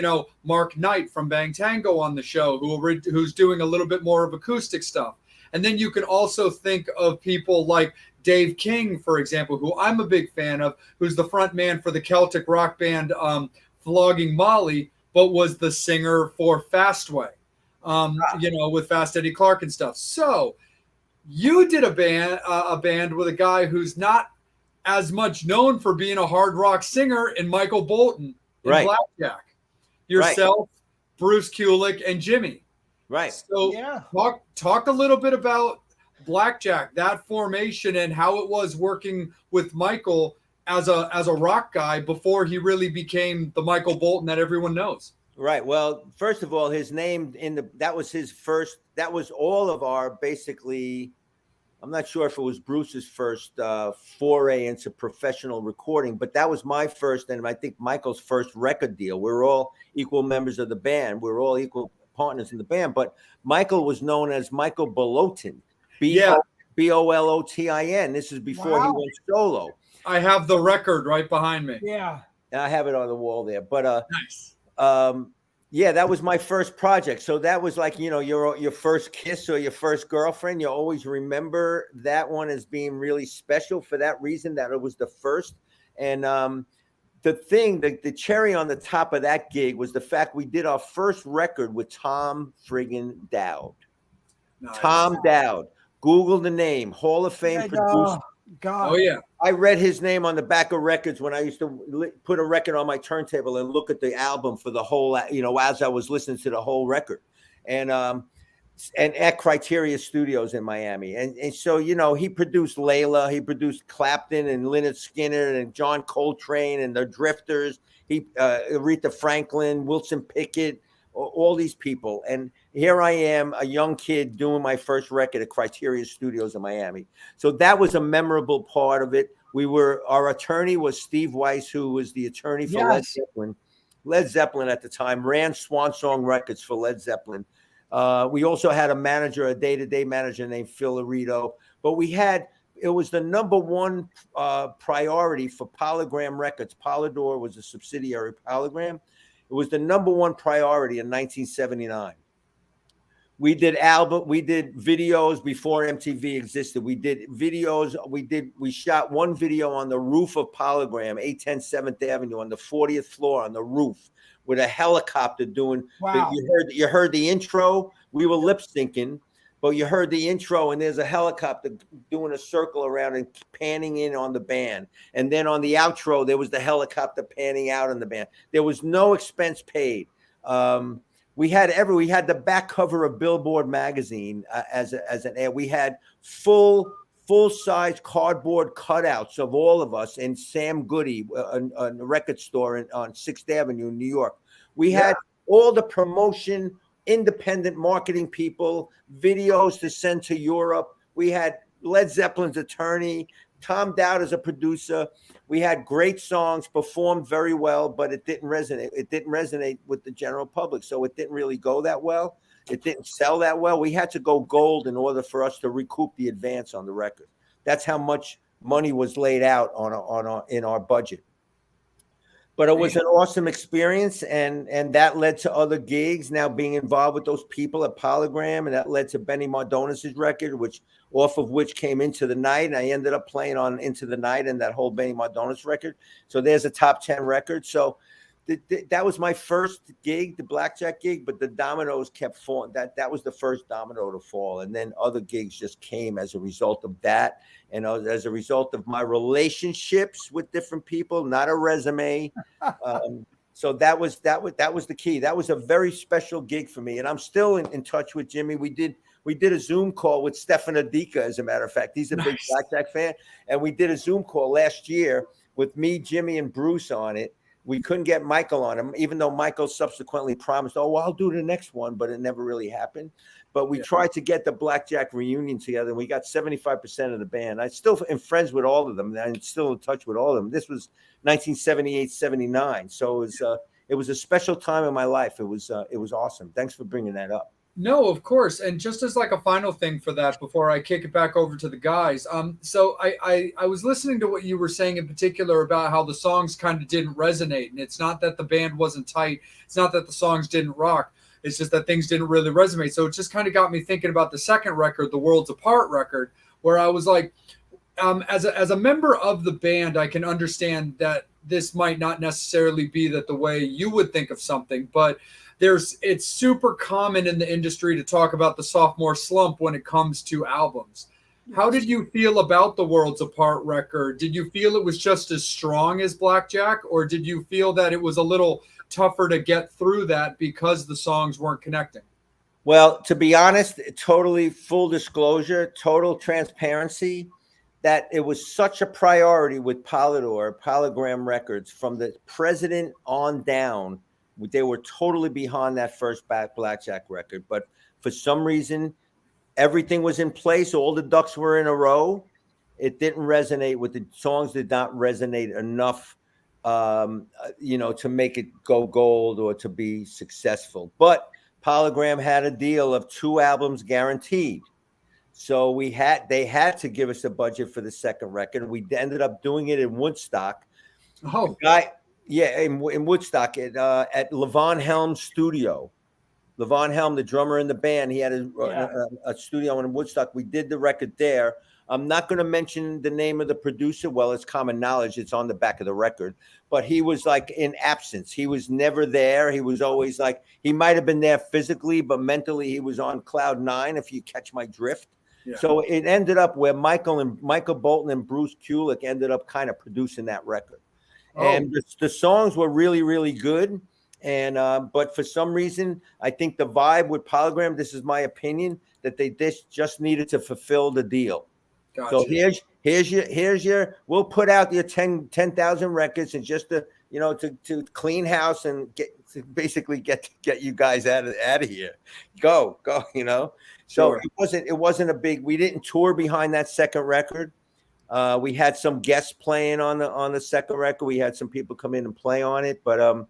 Mark Knight from Bang Tango on the show, who's doing a little bit more of acoustic stuff. And then you can also think of people like Dave King, for example, who I'm a big fan of, who's the front man for the Celtic rock band Flogging Molly, but was the singer for Fastway, with Fast Eddie Clark and stuff. So you did a band with a guy who's not as much known for being a hard rock singer in Michael Bolton in Blackjack. Yourself, Bruce Kulick, and Jimmy. Right. So talk a little bit about Blackjack, that formation, and how it was working with Michael as a rock guy before he really became the Michael Bolton that everyone knows. Right. Well, first of all, his name that was all of our basically. I'm not sure if it was Bruce's first foray into professional recording, but that was my first, and I think Michael's first record deal. We're all equal members of the band. We're all equal partners in the band, but Michael was known as Michael Bolotin, Bolotin. This is before he went solo. I have the record right behind me. Yeah. I have it on the wall there, but nice. That was my first project. So that was like, your first kiss or your first girlfriend. You always remember that one as being really special for that reason, that it was the first. And the cherry on the top of that gig was the fact we did our first record with Tom friggin' Dowd. Nice. Tom Dowd. Google the name. Hall of Fame producer. God. Oh, yeah. I read his name on the back of records when I used to put a record on my turntable and look at the album for the whole, as I was listening to the whole record. And at Criteria Studios in Miami. And so, he produced Layla, he produced Clapton and Lynyrd Skynyrd and John Coltrane and the Drifters, Aretha Franklin, Wilson Pickett, all these people. And here I am, a young kid doing my first record at Criteria Studios in Miami. So that was a memorable part of it. Our attorney was Steve Weiss, who was the attorney for Led Zeppelin. Led Zeppelin at the time ran Swan Song Records for Led Zeppelin. We also had a day-to-day manager named Phil Arito. But it was the number one priority for Polygram Records. Polydor was a subsidiary of Polygram. It was the number one priority in 1979. We did videos before MTV existed. We did videos. We shot one video on the roof of Polygram, 810 7th Avenue, on the 40th floor on the roof with a helicopter doing. Wow. You heard the intro. We were lip syncing, but you heard the intro, and there's a helicopter doing a circle around and panning in on the band. And then on the outro, there was the helicopter panning out on the band. There was no expense paid. We had the back cover of Billboard magazine as an ad. We had full size cardboard cutouts of all of us in Sam Goody, a record store on 6th Avenue in New York. We had all the promotion, independent marketing people, videos to send to Europe. We had Led Zeppelin's attorney, Tom Dowd as a producer. We had great songs, performed very well, but it didn't resonate. It didn't resonate with the general public, so it didn't really go that well. It didn't sell that well. We had to go gold in order for us to recoup the advance on the record. That's how much money was laid out in our budget. But it was an awesome experience, and that led to other gigs, now being involved with those people at Polygram, and that led to Benny Mardones's record, off of which came Into the Night, and I ended up playing on Into the Night and that whole Benny Mardones record. So there's a top 10 record. So that was my first gig, the blackjack gig, but the dominoes kept falling. That was the first domino to fall, and then other gigs just came as a result of that, and as a result of my relationships with different people, not a resume. So that was the key. That was a very special gig for me, and I'm still in touch with Jimmy. We did a Zoom call with Stefan Adika, as a matter of fact. He's a big blackjack fan, and we did a Zoom call last year with me, Jimmy, and Bruce on it. We couldn't get Michael on him, even though Michael subsequently promised, well, I'll do the next one, but it never really happened. But we tried to get the blackjack reunion together, and we got 75% of the band. I still am friends with all of them. I'm still in touch with all of them. This was 1978, 79. So it was a special time in my life. It was awesome. Thanks for bringing that up. No, of course. And just as like a final thing for that, before I kick it back over to the guys. So I was listening to what you were saying in particular about how the songs kind of didn't resonate. And it's not that the band wasn't tight. It's not that the songs didn't rock. It's just that things didn't really resonate. So it just kind of got me thinking about the second record, the Worlds Apart record, where I was like, as a member of the band, I can understand that this might not necessarily be that the way you would think of something, but it's super common in the industry to talk about the sophomore slump when it comes to albums. How did you feel about the Worlds Apart record? Did you feel it was just as strong as Blackjack, or did you feel that it was a little tougher to get through that because the songs weren't connecting? Well, to be honest, totally full disclosure, total transparency, that it was such a priority with Polygram Records from the president on down. They were totally behind that first Blackjack record. But for some reason, everything was in place. All the ducks were in a row. It didn't resonate with the songs, did not resonate enough, to make it go gold or to be successful. But Polygram had a deal of 2 albums guaranteed. So they had to give us a budget for the second record. We ended up doing it in Woodstock. Oh, in Woodstock at Levon Helm's studio. Levon Helm, the drummer in the band, he had a studio in Woodstock. We did the record there. I'm not going to mention the name of the producer. Well, it's common knowledge. It's on the back of the record. But he was like in absence. He was never there. He was always like, he might have been there physically, but mentally he was on cloud 9, if you catch my drift. Yeah. So it ended up where Michael Bolton and Bruce Kulick ended up kind of producing that record. And the songs were really, really good. And but for some reason, I think the vibe with Polygram, this is my opinion, that they just needed to fulfill the deal. Gotcha. So here's your we'll put out your 10,000 records, and just to clean house and basically get you guys out of here. Go. So sure. It wasn't a big. We didn't tour behind that second record. We had some guests playing on the second record. We had some people come in and play on it, but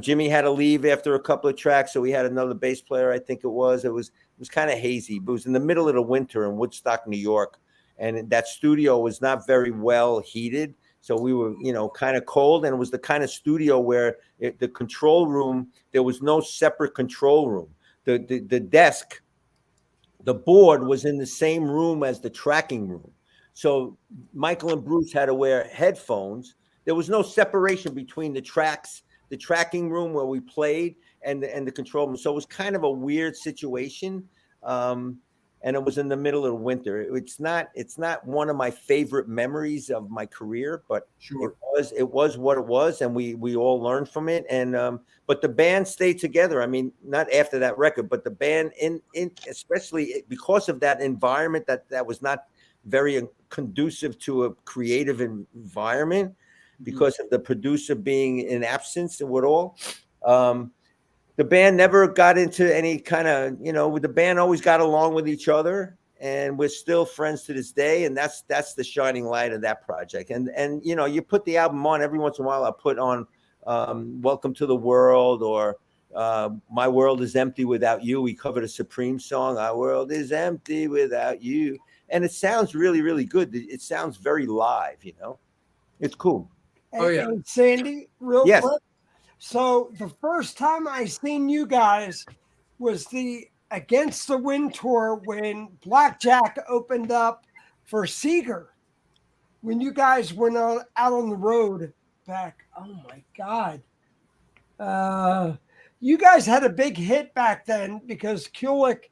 Jimmy had to leave after a couple of tracks, so we had another bass player. I think it was kind of hazy. But it was in the middle of the winter in Woodstock, New York, and that studio was not very well heated, so we were kind of cold. And it was the kind of studio where the control room, there was no separate control room. The desk, the board was in the same room as the tracking room. So Michael and Bruce had to wear headphones. There was no separation between the tracks, the tracking room where we played, and the control room. So it was kind of a weird situation. And and it was in the middle of the winter. It's not one of my favorite memories of my career, but Sure. it was what it was, and we all learned from it. And but the band stayed together. I mean, not after that record, but the band in especially because of that environment that was not very conducive to a creative environment, because of the producer being in absence and what all. The band never got into any kind of, the band always got along with each other, and we're still friends to this day. And that's the shining light of that project. And you put the album on every once in a while. I'll put on Welcome to the World, or My World is Empty Without You. We covered a Supreme song, Our World is Empty Without You. And it sounds really, really good. It sounds very live, It's cool. Oh, yeah. And Sandy, real Yes. quick. So the first time I seen you guys was the Against the Wind tour when Blackjack opened up for Seeger. When you guys went out on the road back, oh my God. You guys had a big hit back then because Kulick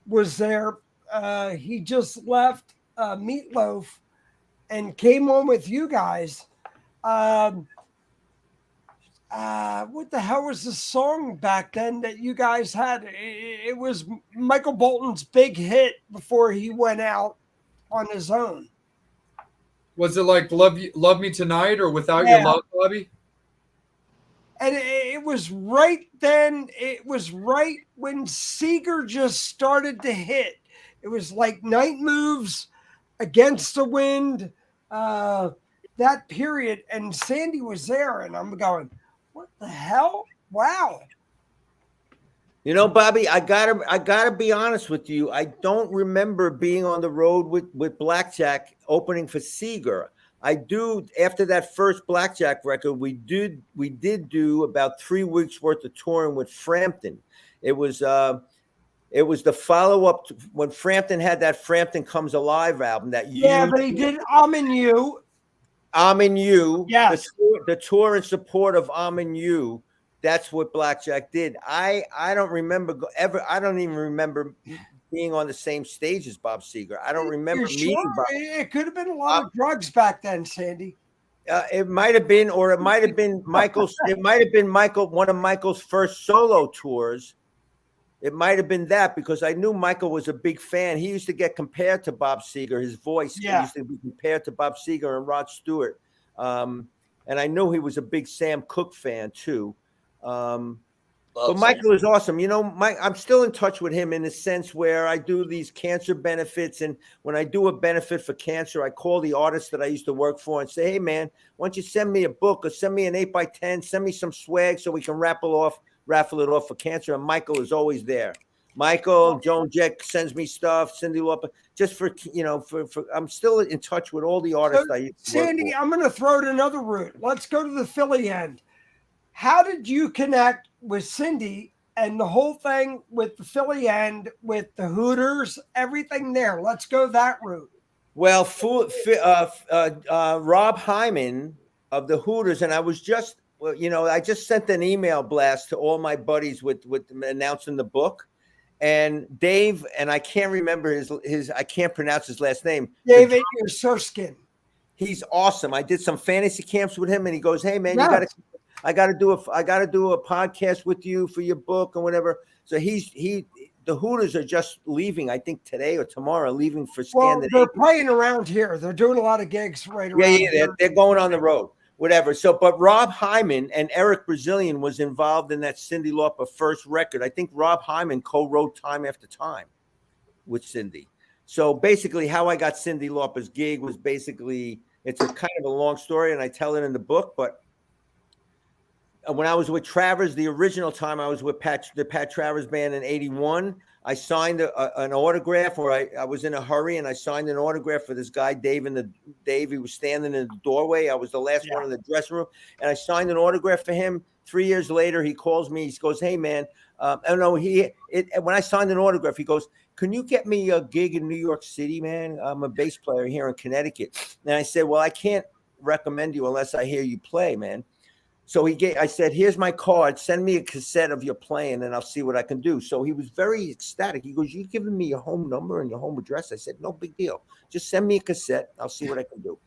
was there. He just left Meatloaf and came on with you guys. What the hell was the song back then that you guys had? It was Michael Bolton's big hit before he went out on his own. Was it like Love Me Tonight or Without Your Love, Bobby? And it was right then. It was right when Seeger just started to hit. It was like Night Moves, Against the Wind, that period. And Sandy was there, and I'm going, what the hell? Wow. Bobby, I gotta be honest with you. I don't remember being on the road with Blackjack opening for Seeger. I do. After that first Blackjack record, we did do about 3 weeks worth of touring with Frampton. It was the follow up when Frampton had that Frampton Comes Alive album. But he did I'm in You. I'm in You. Yes. The tour in support of I'm in You. That's what Blackjack did. I don't remember I don't even remember being on the same stage as Bob Seger. I don't remember meeting Bob. It could have been a lot of drugs back then, Sandy. It might have been, or it might have been Michael's. It might have been one of Michael's first solo tours. It might have been that, because I knew Michael was a big fan. He used to get compared to Bob Seger. His voice used to be compared to Bob Seger and Rod Stewart. And I knew he was a big Sam Cooke fan too. But Michael is awesome. I'm still in touch with him in the sense where I do these cancer benefits. And when I do a benefit for cancer, I call the artist that I used to work for and say, hey, man, why don't you send me a book or send me an 8x10, send me some swag so we can raffle it off for cancer. And Michael is always there. Michael, Joan, Jett sends me stuff, Cyndi, Lauper, just for I'm still in touch with all the artists I used to work Sandy, for. I'm going to throw it another route. Let's go to the Philly end. How did you connect with Cyndi and the whole thing with the Philly end, with the Hooters, everything there? Let's go that route. Well, Rob Hyman of the Hooters, and I was just, I just sent an email blast to all my buddies with announcing the book, and Dave, and I can't remember his I can't pronounce his last name. David Surskin. He's awesome. I did some fantasy camps with him, and he goes, "Hey man, I got to do a podcast with you for your book and whatever." So the Hooters are just leaving, I think today or tomorrow, leaving for Scandinavia. Well, they're playing around here. They're doing a lot of gigs right around here. They're going on the road, whatever. So, but Rob Hyman and Eric Brazilian was involved in that Cyndi Lauper first record. I think Rob Hyman co-wrote Time After Time with Cyndi. So basically how I got Cyndi Lauper's gig was it's a kind of a long story, and I tell it in the book, but when I was with Travers, the original time I was with the Pat Travers band in 81, I signed an autograph, or I was in a hurry and I signed an autograph for this guy, Dave. He was standing in the doorway. I was the last one in the dressing room, and I signed an autograph for him. 3 years later, he calls me. He goes, "Hey man, when I signed an autograph, he goes, can you get me a gig in New York City, man? I'm a bass player here in Connecticut." And I said, "Well, I can't recommend you unless I hear you play, man." So I said, here's my card. Send me a cassette of your playing and I'll see what I can do. So he was very ecstatic. He goes, you giving me your home number and your home address? I said, no big deal. Just send me a cassette. I'll see what I can do.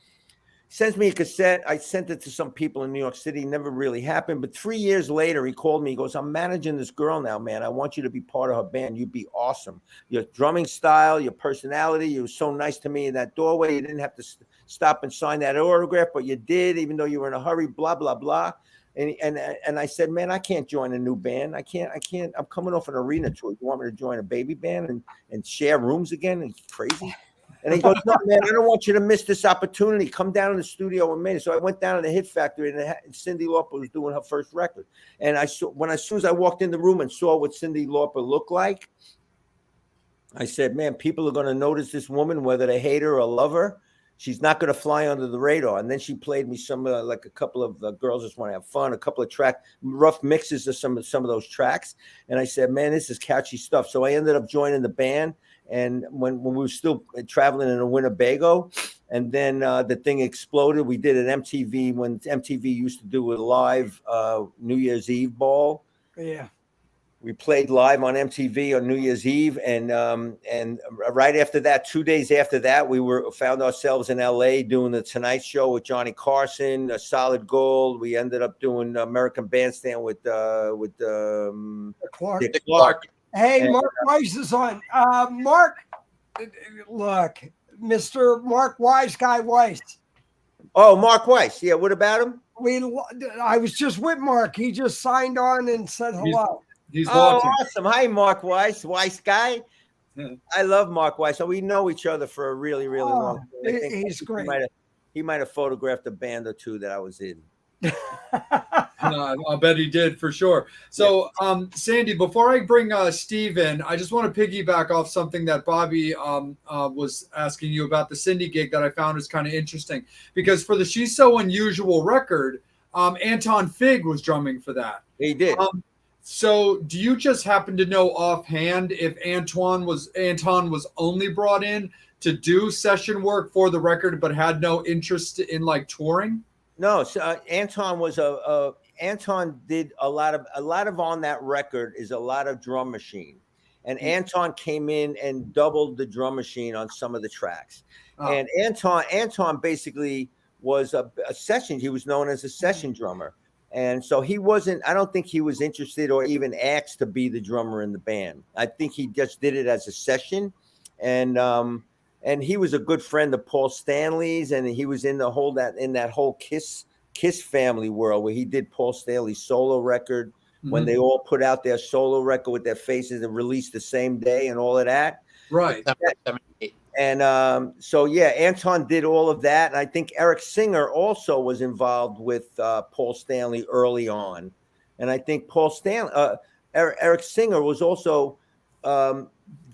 Sends me a cassette. I sent it to some people in New York City. Never really happened. But 3 years later, he called me. He goes, I'm managing this girl now, man. I want you to be part of her band. You'd be awesome. Your drumming style, your personality. You were so nice to me in that doorway. You didn't have to stop and sign that autograph, but you did, even though you were in a hurry, blah, blah, blah. And I said, man, I can't join a new band. I can't. I'm coming off an arena tour. You want me to join a baby band and share rooms again? It's crazy. And he goes, no, man, I don't want you to miss this opportunity. Come down to the studio with me. So I went down to the Hit Factory, and Cyndi Lauper was doing her first record. And as soon as I walked in the room and saw what Cyndi Lauper looked like, I said, man, people are going to notice this woman, whether they hate her or love her. She's not going to fly under the radar. And then she played me some, like a couple of Girls Just Want to Have Fun, a couple of rough mixes of some of those tracks. And I said, man, this is catchy stuff. So I ended up joining the band. And when we were still traveling in a Winnebago, and then the thing exploded. We did an MTV when MTV used to do a live New Year's Eve ball. Yeah. We played live on MTV on New Year's Eve, and right after that, 2 days after that, we found ourselves in LA doing the Tonight Show with Johnny Carson, Solid Gold. We ended up doing American Bandstand with Clark. Dick Clark. Hey, And, Mark Weiss is on. Mark, look, Mr. Mark Wise Guy Weiss. Oh, Mark Weiss. Yeah, what about him? I was just with Mark. He just signed on and said hello. He's watching. Awesome. Hi, Mark Weiss. Weiss Guy. I love Mark Weiss. So we know each other for a really, really long time. I think He's great. He might have photographed a band or two that I was in. I'll bet he did for sure. So, Sandy, before I bring Steve in, I just want to piggyback off something that Bobby was asking you about the Cyndi gig that I found is kind of interesting, because for the She's So Unusual record, Anton Fig was drumming for that. He did. So do you just happen to know offhand if Anton was only brought in to do session work for the record, but had no interest in like touring? No, so Anton was Anton did a lot of on that record is a lot of drum machine, and Anton came in and doubled the drum machine on some of the tracks. And Anton basically was a session. He was known as a session drummer, and so he wasn't. I don't think he was interested or even asked to be the drummer in the band. I think he just did it as a session, and he was a good friend of Paul Stanley's, and he was in that whole Kiss family world where he did Paul Stanley's solo record when they all put out their solo record with their faces and released the same day and all of that. Right. And so yeah, Anton did all of that, and I think Eric Singer also was involved with Paul Stanley early on, and I think Eric Singer was also.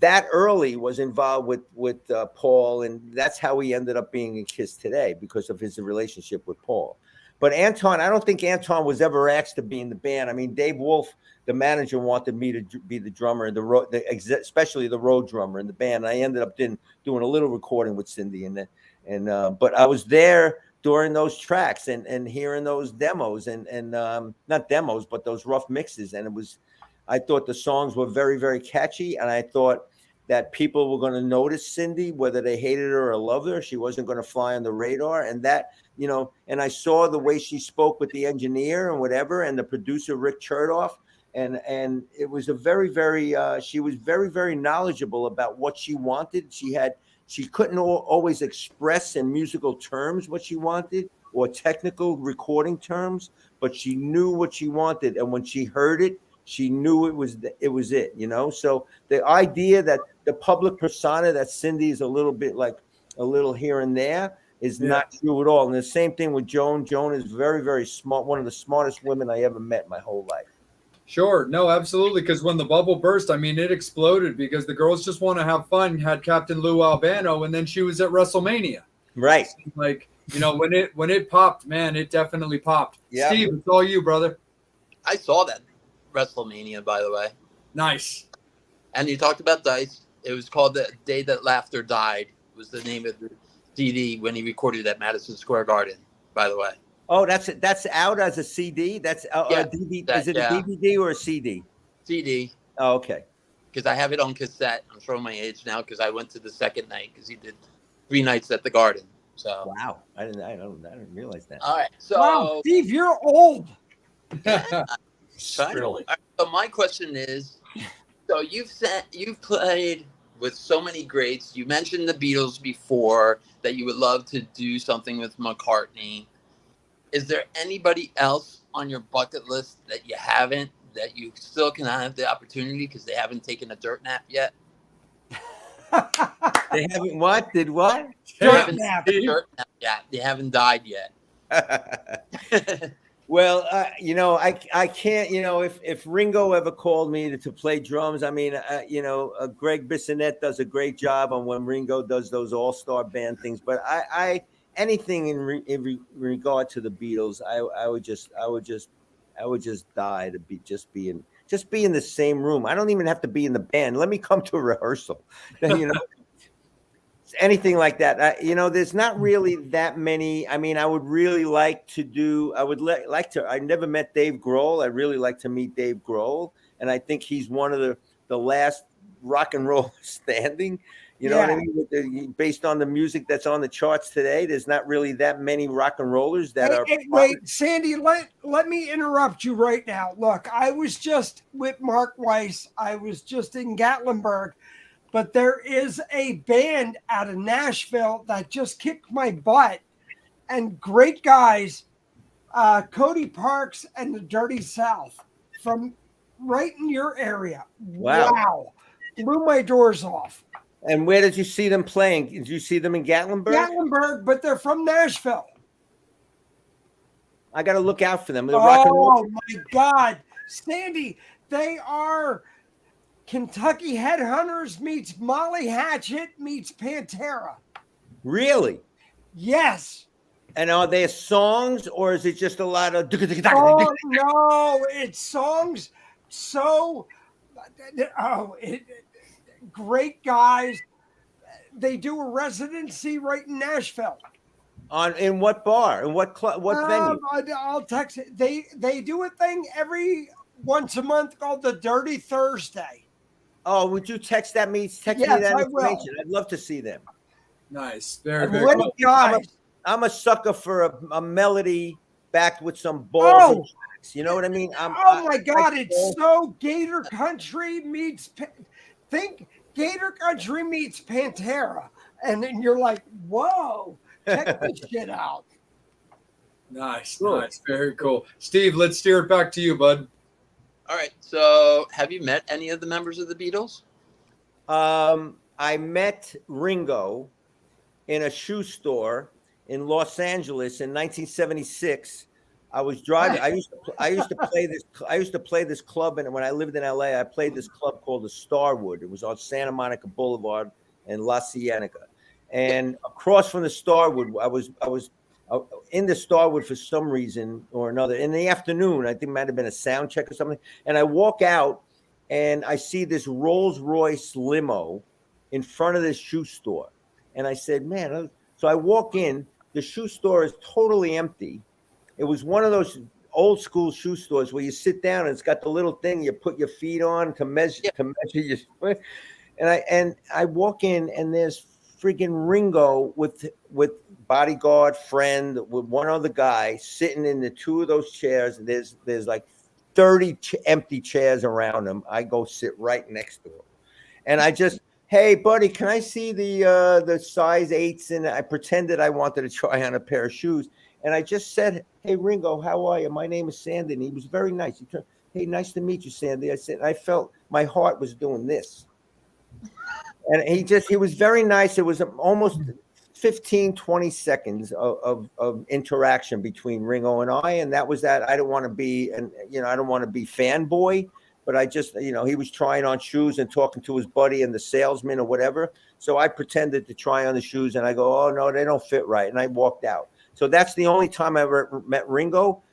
That early was involved with Paul, and that's how he ended up being in Kiss today because of his relationship with Paul. But Anton, I don't think Anton was ever asked to be in the band. I mean, Dave Wolf, the manager, wanted me to be the drummer, especially the road drummer in the band. I ended up doing a little recording with Cyndi, but I was there during those tracks and hearing those demos and not demos, but those rough mixes, and I thought the songs were very, very catchy, and I thought that people were going to notice Cyndi, whether they hated her or loved her. She wasn't going to fly on the radar, and that, and I saw the way she spoke with the engineer and whatever, and the producer Rick Chertoff, and it was a very, very. She was very, very knowledgeable about what she wanted. She couldn't always express in musical terms what she wanted or technical recording terms, but she knew what she wanted, and when she heard it, she knew it was it. So the idea that the public persona that Cyndi is a little here and there is not true at all. And the same thing with Joan. Joan is very, very smart, one of the smartest women I ever met in my whole life. Sure. No, absolutely. Because when the bubble burst, I mean, it exploded because the Girls Just Want to Have Fun had Captain Lou Albano, and then she was at WrestleMania. Right. Like, when it popped, man, it definitely popped. Yeah. Steve, it's all you, brother. I saw that WrestleMania, by the way. Nice. And you talked about Dice. It was called The Day That Laughter Died, was the name of the CD when he recorded at Madison Square Garden, by the way. Oh, that's out as a CD. That's Yeah, a DVD. that- Is it yeah. a DVD or a CD? CD, Oh, okay. because I have it on cassette. I'm showing my age now because I went to the second night because he did 3 nights at the Garden. So Wow, I didn't realize that. all right, Wow, so Steve, you're old. yeah, Really? All right, so my question is, so you've played with so many greats. You mentioned the Beatles before, that you would love to do something with McCartney. Is there anybody else on your bucket list that you haven't, that you still can have the opportunity because they haven't taken a dirt nap yet? They haven't what? Did what? They Dirt haven't nap. taken a dirt nap yet. They haven't died yet. Well, I can't. If Ringo ever called me to play drums, I mean, Greg Bissonette does a great job on when Ringo does those all-star band things. But I anything in regard to the Beatles, I would just die to be in the same room. I don't even have to be in the band. Let me come to a rehearsal. Anything like that. There's not really that many. I mean, I would really like to do. I would like to. I never met Dave Grohl. I'd really like to meet Dave Grohl, and I think he's one of the last rock and roll standing. You know what I mean? Based on the music that's on the charts today, there's not really that many rock and rollers that are. Wait, Sandy, let me interrupt you right now. Look, I was just with Mark Weiss. I was just in Gatlinburg. But there is a band out of Nashville that just kicked my butt, and great guys, Cody Parks and the Dirty South from right in your area. Wow. Blew my doors off. And where did you see them playing? Did you see them in Gatlinburg? Gatlinburg, but they're from Nashville. I got to look out for them. They're rock and roll. Oh my God, Sandy, they are Kentucky Headhunters meets Molly Hatchet meets Pantera. Really? Yes. And are there songs, or is it just a lot of? Oh no, it's songs. So, great guys. They do a residency right in Nashville. In what bar? In what club? What venue? I'll text it. They do a thing every once a month called the Dirty Thursday. Oh, would you text that me? Text me Yes, that I information. will. I'd love to see them. Nice. Very, very Great cool. guys. I'm a sucker for a melody backed with some balls. Oh. And tracks. You know what I mean? Oh my God! It's so Gator Country meets. Think Gator Country meets Pantera, and then you're like, whoa! Check this shit out. Nice. Cool. Nice. Very cool. Steve, let's steer it back to you, bud. All right. So, have you met any of the members of the Beatles? I met Ringo in a shoe store in Los Angeles in 1976. I was driving. I used to play this club, and when I lived in LA, I played this club called the Starwood. It was on Santa Monica Boulevard in La Cienega, and across from the Starwood, I was in the Starwood for some reason or another. In the afternoon, I think it might have been a sound check or something, and I walk out, and I see this Rolls Royce limo in front of this shoe store, and I said, "Man!" So I walk in. The shoe store is totally empty. It was one of those old school shoe stores where you sit down and it's got the little thing you put your feet on to measure your. And I walk in and there's freaking Ringo with bodyguard friend with one other guy sitting in the two of those chairs. There's like 30 empty chairs around him. I go sit right next to him, and I just. Hey, buddy, can I see the size 8s? And I pretended I wanted to try on a pair of shoes. And I just said, hey, Ringo, how are you? My name is Sandy. And he was very nice. He turned, hey, nice to meet you, Sandy. I said, I felt my heart was doing this. And he was very nice. It was almost 15, 20 seconds of interaction between Ringo and I. And that was that. I don't want to be, I don't want to be fanboy. But I just, he was trying on shoes and talking to his buddy and the salesman or whatever. So I pretended to try on the shoes and I go, oh, no, they don't fit right. And I walked out. So that's the only time I ever met Ringo.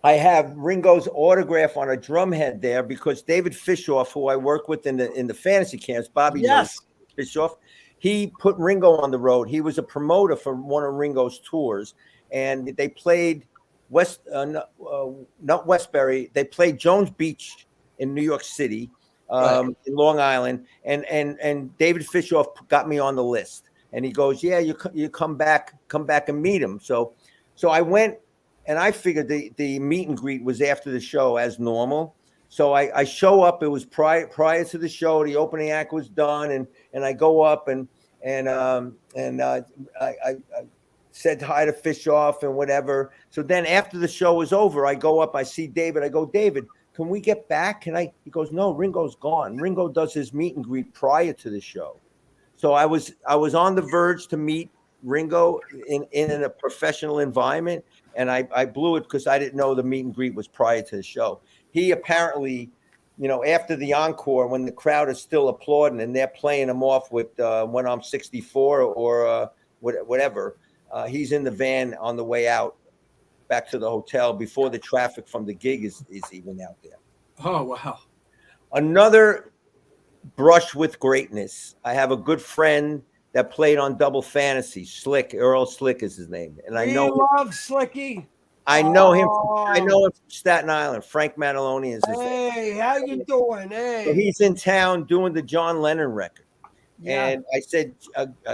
I have Ringo's autograph on a drum head there because David Fishoff, who I work with in the fantasy camps, Bobby knows Fishoff, he put Ringo on the road. He was a promoter for one of Ringo's tours. and they played not Westbury. They played Jones Beach in New York City, in Long Island, and David Fishoff got me on the list. And he goes, "Yeah, you come back and meet him." So I went, and I figured the meet and greet was after the show as normal. So I show up. It was prior to the show. The opening act was done, and I go up and I said hi to Fishoff and whatever. So then after the show was over, I go up. I see David. I go, "David, can we get back?" He goes, "No, Ringo's gone. Ringo does his meet and greet prior to the show." So I was on the verge to meet Ringo in a professional environment, and I blew it because I didn't know the meet and greet was prior to the show. He apparently, after the encore, when the crowd is still applauding and they're playing him off with "When I'm 64" or whatever, he's in the van on the way out back to the hotel before the traffic from the gig is even out there. Oh, wow. Another brush with greatness. I have a good friend that played on Double Fantasy. Earl Slick is his name, and I love Slicky. I know him. I know him from Staten Island. Frank Manaloni is his name. Hey, how you doing? Hey, so he's in town doing the John Lennon record, and I said,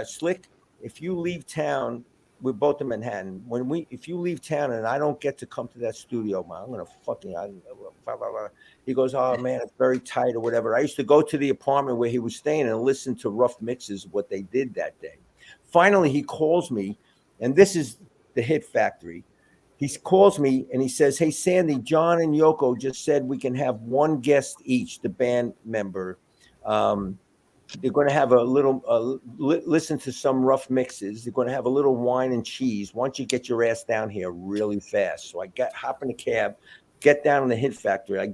"Slick, if you leave town, we're both in Manhattan. If you leave town and I don't get to come to that studio, man, I'm gonna fucking." He goes, "Oh man, it's very tight or whatever." I used to go to the apartment where he was staying and listen to rough mixes of what they did that day. Finally, he calls me, and this is the hit factory. He calls me and he says, "Hey, Sandy, John and Yoko just said we can have one guest each, the band member. They're going to have a little, listen to some rough mixes. They're going to have a little wine and cheese. Why don't you get your ass down here really fast?" So I hop in the cab, get down in the Hit Factory. I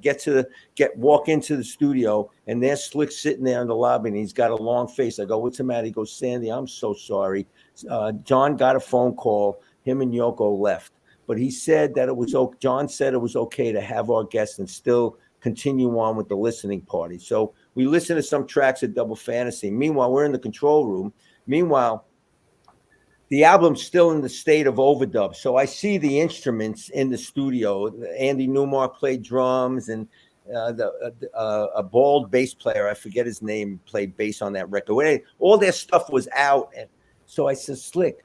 walk into the studio, and there's Slick sitting there in the lobby, and he's got a long face. I go, "What's the matter?" He goes, "Sandy, I'm so sorry. John got a phone call. Him and Yoko left. But he said that John said it was okay to have our guests and still continue on with the listening party." So we listen to some tracks of Double Fantasy. Meanwhile, we're in the control room. Meanwhile, the album's still in the state of overdub. So I see the instruments in the studio. Andy Newmark played drums, and a bald bass player, I forget his name, played bass on that record. All their stuff was out. And so I said, "Slick."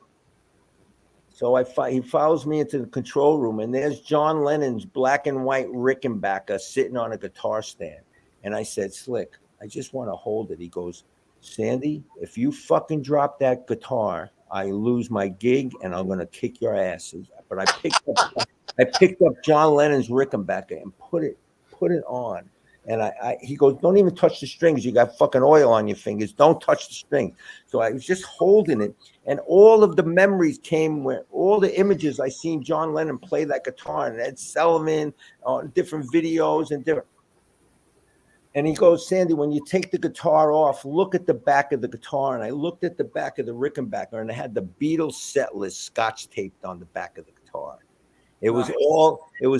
So he follows me into the control room, and there's John Lennon's black and white Rickenbacker sitting on a guitar stand. And I said, "Slick, I just want to hold it." He goes, "Sandy, if you fucking drop that guitar, I lose my gig, and I'm gonna kick your asses." But I picked up John Lennon's Rickenbacker and put it on. And he goes, "Don't even touch the strings. You got fucking oil on your fingers. Don't touch the strings." So I was just holding it. And all of the memories came where all the images I seen John Lennon play that guitar, and Ed Sullivan on different videos and different. And he goes, "Sandy, when you take the guitar off, look at the back of the guitar." And I looked at the back of the Rickenbacker, and it had the Beatles set list scotch taped on the back of the guitar. It was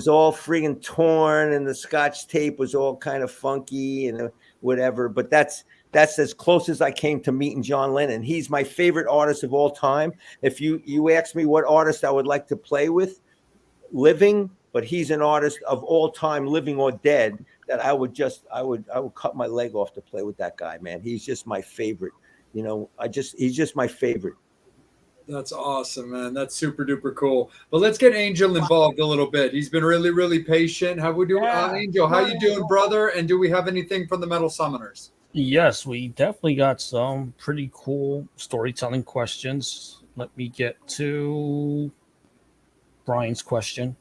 all friggin' torn, and the scotch tape was all kind of funky and whatever. But that's as close as I came to meeting John Lennon. He's my favorite artist of all time. If you ask me what artist I would like to play with, living, but he's an artist of all time, living or dead, that I would cut my leg off to play with that guy, man. He's just my favorite. He's just my favorite. That's awesome, man. That's super duper cool. But let's get Angel involved a little bit. He's been really, really patient. How we doing, Angel? How you doing, brother? And do we have anything from the Metal Summoners? Yes, we definitely got some pretty cool storytelling questions. Let me get to Brian's question.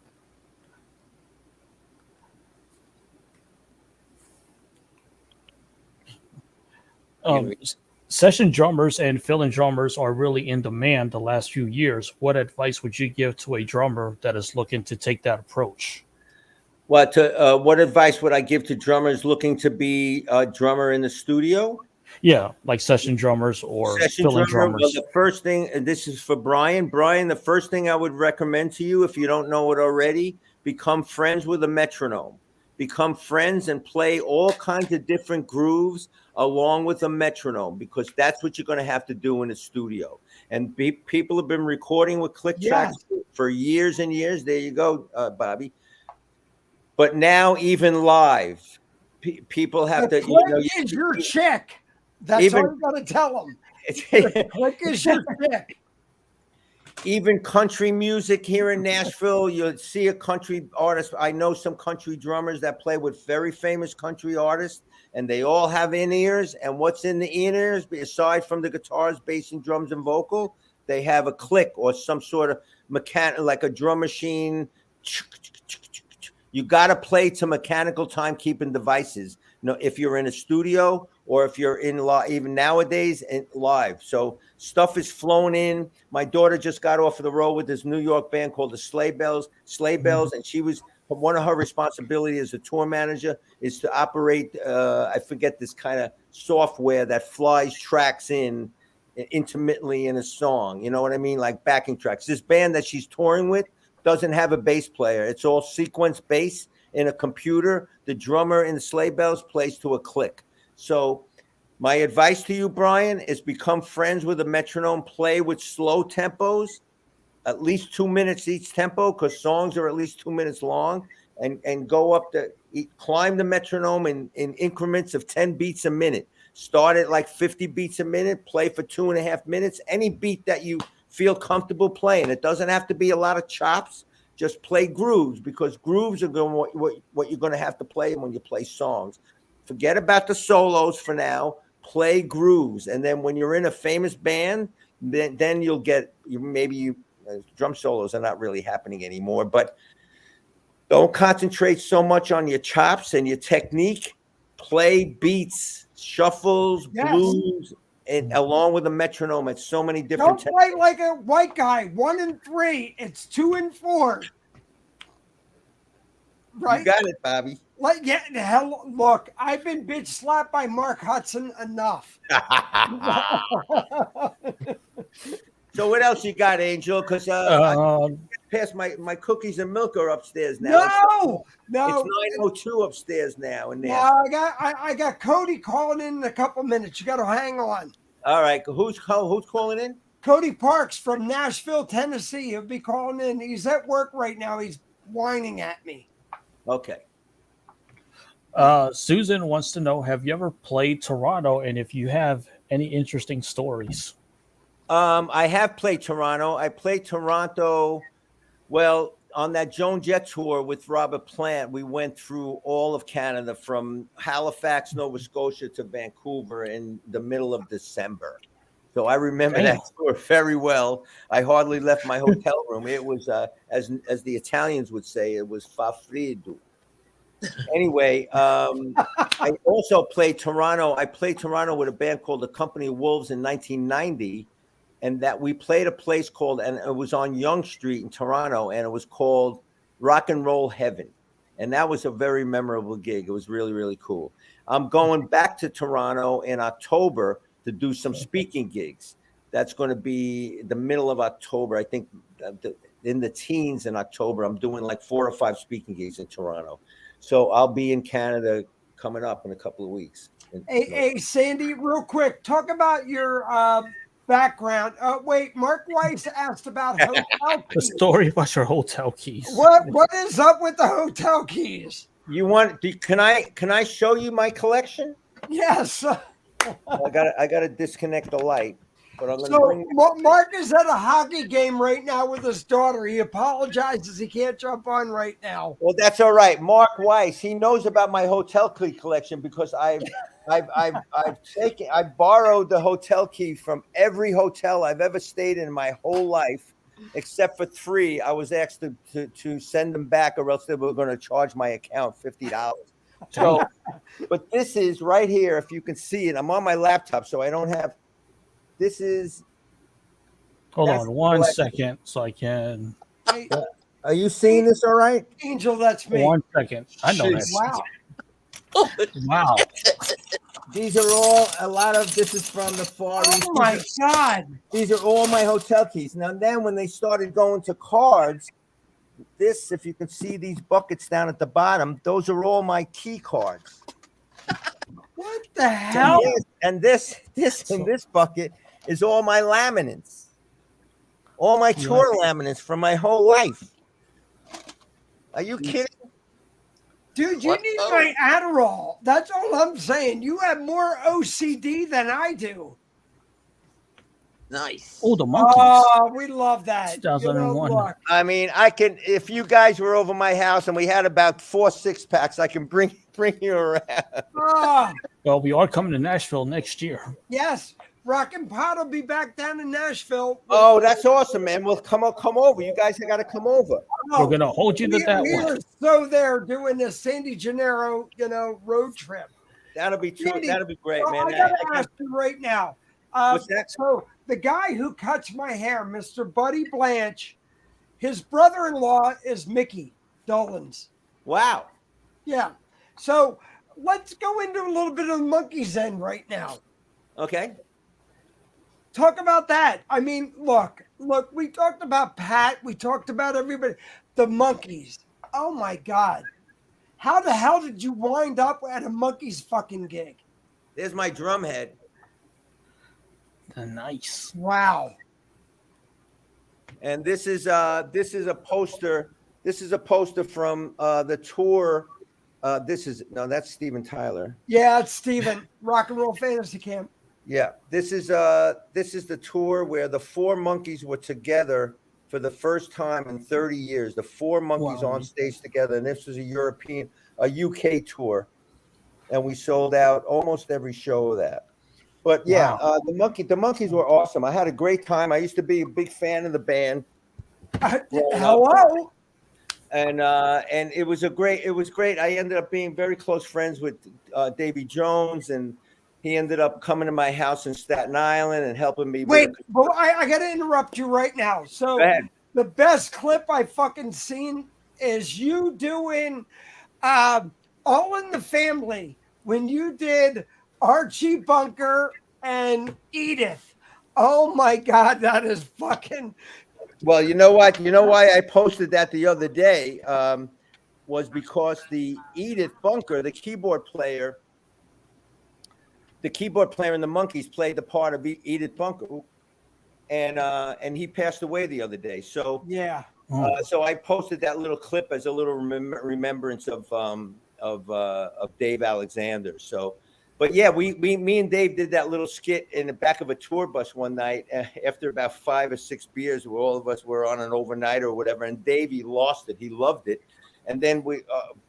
Session drummers and fill-in drummers are really in demand the last few years. What advice would you give to a drummer that is looking to take that approach? What advice would I give to drummers looking to be a drummer in the studio? Yeah, like session drummers or fill-in drummers. Well, the first thing, and this is for Brian. Brian, the first thing I would recommend to you, if you don't know it already, become friends with a metronome. Become friends and play all kinds of different grooves along with a metronome, because that's what you're going to have to do in the studio. And people have been recording with click tracks for years and years. There you go, Bobby. But now even live, people have The to. click is your chick. That's all you got to tell them. The click is your chick. Even country music here in Nashville, you'll see a country artist. I know some country drummers that play with very famous country artists, and they all have in-ears. And what's in the in-ears, aside from the guitars, bass, and drums and vocal, they have a click or some sort of mechanic, like a drum machine. You got to play to mechanical timekeeping devices. If you're in a studio or if you're in even nowadays in live. So stuff is flown in. My daughter just got off of the road with this New York band called the Sleigh Bells, and she was one of her responsibilities as a tour manager is to operate. I forget this kind of software that flies tracks in intermittently in a song. You know what I mean? Like backing tracks. This band that she's touring with doesn't have a bass player. It's all sequence bass in a computer. The drummer in the Sleigh Bells plays to a click. So my advice to you, Brian, is become friends with a metronome, play with slow tempos, at least 2 minutes each tempo, because songs are at least 2 minutes long, and go up climb the metronome in increments of 10 beats a minute. Start at like 50 beats a minute, play for 2.5 minutes, any beat that you feel comfortable playing. It doesn't have to be a lot of chops. Just play grooves, because grooves are going what you're going to have to play when you play songs. Forget about the solos for now. Play grooves, and then when you're in a famous band, then you'll get drum solos are not really happening anymore. But don't concentrate so much on your chops and your technique. Play beats, shuffles, blues, and along with a metronome at so many different. Don't play like a white guy. 1 and 3. It's 2 and 4. Right? You got it, Bobby. Look, I've been bitch slapped by Mark Hudson enough. So what else you got, Angel? Because past my cookies and milk are upstairs now. No, it's 9:02 upstairs now. And I got Cody calling in a couple minutes. You got to hang on. All right, who's calling in? Cody Parks from Nashville, Tennessee. He'll be calling in. He's at work right now. He's whining at me. Okay. Susan wants to know, have you ever played Toronto, and if you have any interesting stories? I have played Toronto. I played Toronto, on that Joan Jett tour with Robert Plant. We went through all of Canada from Halifax, Nova Scotia to Vancouver in the middle of December. So I remember that tour very well. I hardly left my hotel room. It was, as the Italians would say, it was fa freddo. Anyway, I also played Toronto. I played Toronto with a band called the Company of Wolves in 1990, and that we played a place called, and it was on Yonge Street in Toronto, and it was called Rock and Roll Heaven. And that was a very memorable gig. It was really, really cool. I'm going back to Toronto in October to do some speaking gigs. That's going to be the middle of October. I think in the teens in October, I'm doing like 4 or 5 speaking gigs in Toronto. So I'll be in Canada coming up in a couple of weeks. Hey, Sandy, real quick, talk about your background. Wait, Mark Weiss asked about hotel keys. The story about your hotel keys. What is up with the hotel keys? You want? Can I show you my collection? Yes. I gotta disconnect the light. But I'm Mark is at a hockey game right now with his daughter. He apologizes he can't jump on right now. Well, that's all right. Mark Weiss, he knows about my hotel key collection because I borrowed the hotel key from every hotel I've ever stayed in my whole life, except for 3. I was asked to send them back, or else they were going to charge my account $50. So, but this is right here. If you can see it, I'm on my laptop, so I don't have. This is. Hold on 1 second, so I can. Are you seeing this all right? Angel, that's me. 1 second. I know that. Wow. Wow. These are all a lot of. This is from the Far East. Oh my God! These are all my hotel keys. Now, then when they started going to cards, this, if you can see these buckets down at the bottom, those are all my key cards. What the hell? And this in this bucket is all my laminates. All my tour laminates from my whole life. Are you kidding? Dude, you What? need Oh. my Adderall. That's all I'm saying. You have more OCD than I do. Nice. Oh, the monkeys. Oh, we love that. 2001. Look, I mean, I can. If you guys were over my house and we had about 4 6-packs, I can bring you around. oh, Well, we are coming to Nashville next year. yes. Rockin' Pod will be back down in Nashville. Oh, that's awesome, man. We'll come over. You guys got to come over. We're gonna hold you to that we one. are so there doing this Sandygennaro, road trip. That'll be true. Sandy, That'll be great, so man. I gotta ask you right now. What's that? So the guy who cuts my hair, Mr. Buddy Blanche, his brother-in-law is Mickey Dolenz. Wow. Yeah. So let's go into a little bit of the Monkey's End right now. Okay. Talk about that. I mean, look, we talked about Pat. We talked about everybody. The Monkeys. Oh, my God. How the hell did you wind up at a Monkeys fucking gig? There's my drum head. Nice. Wow. And this is a poster. This is a poster from the tour. That's Steven Tyler. Yeah, it's Steven. Rock and Roll Fantasy Camp. Yeah, this is the tour where the 4 monkeys were together for the first time in 30 years. The 4 monkeys on stage together, and this was a UK tour, and we sold out almost every show of that. But yeah, the monkeys were awesome. I had a great time. I used to be a big fan of the band. Hello. And it was great. I ended up being very close friends with Davy Jones, and he ended up coming to my house in Staten Island and helping me. Wait, but I got to interrupt you right now. So the best clip I fucking seen is you doing All in the Family when you did Archie Bunker and Edith. Oh my God, that is fucking. Well, you know what? You know why I posted that the other day was because the Edith Bunker, the keyboard player in the Monkees played the part of Edith Bunker, and he passed away the other day. So yeah, so I posted that little clip as a little remembrance of Dave Alexander. So, but yeah, me and Dave did that little skit in the back of a tour bus one night after about 5 or 6 beers, where all of us were on an overnight or whatever. And Dave, he lost it. He loved it. And then we,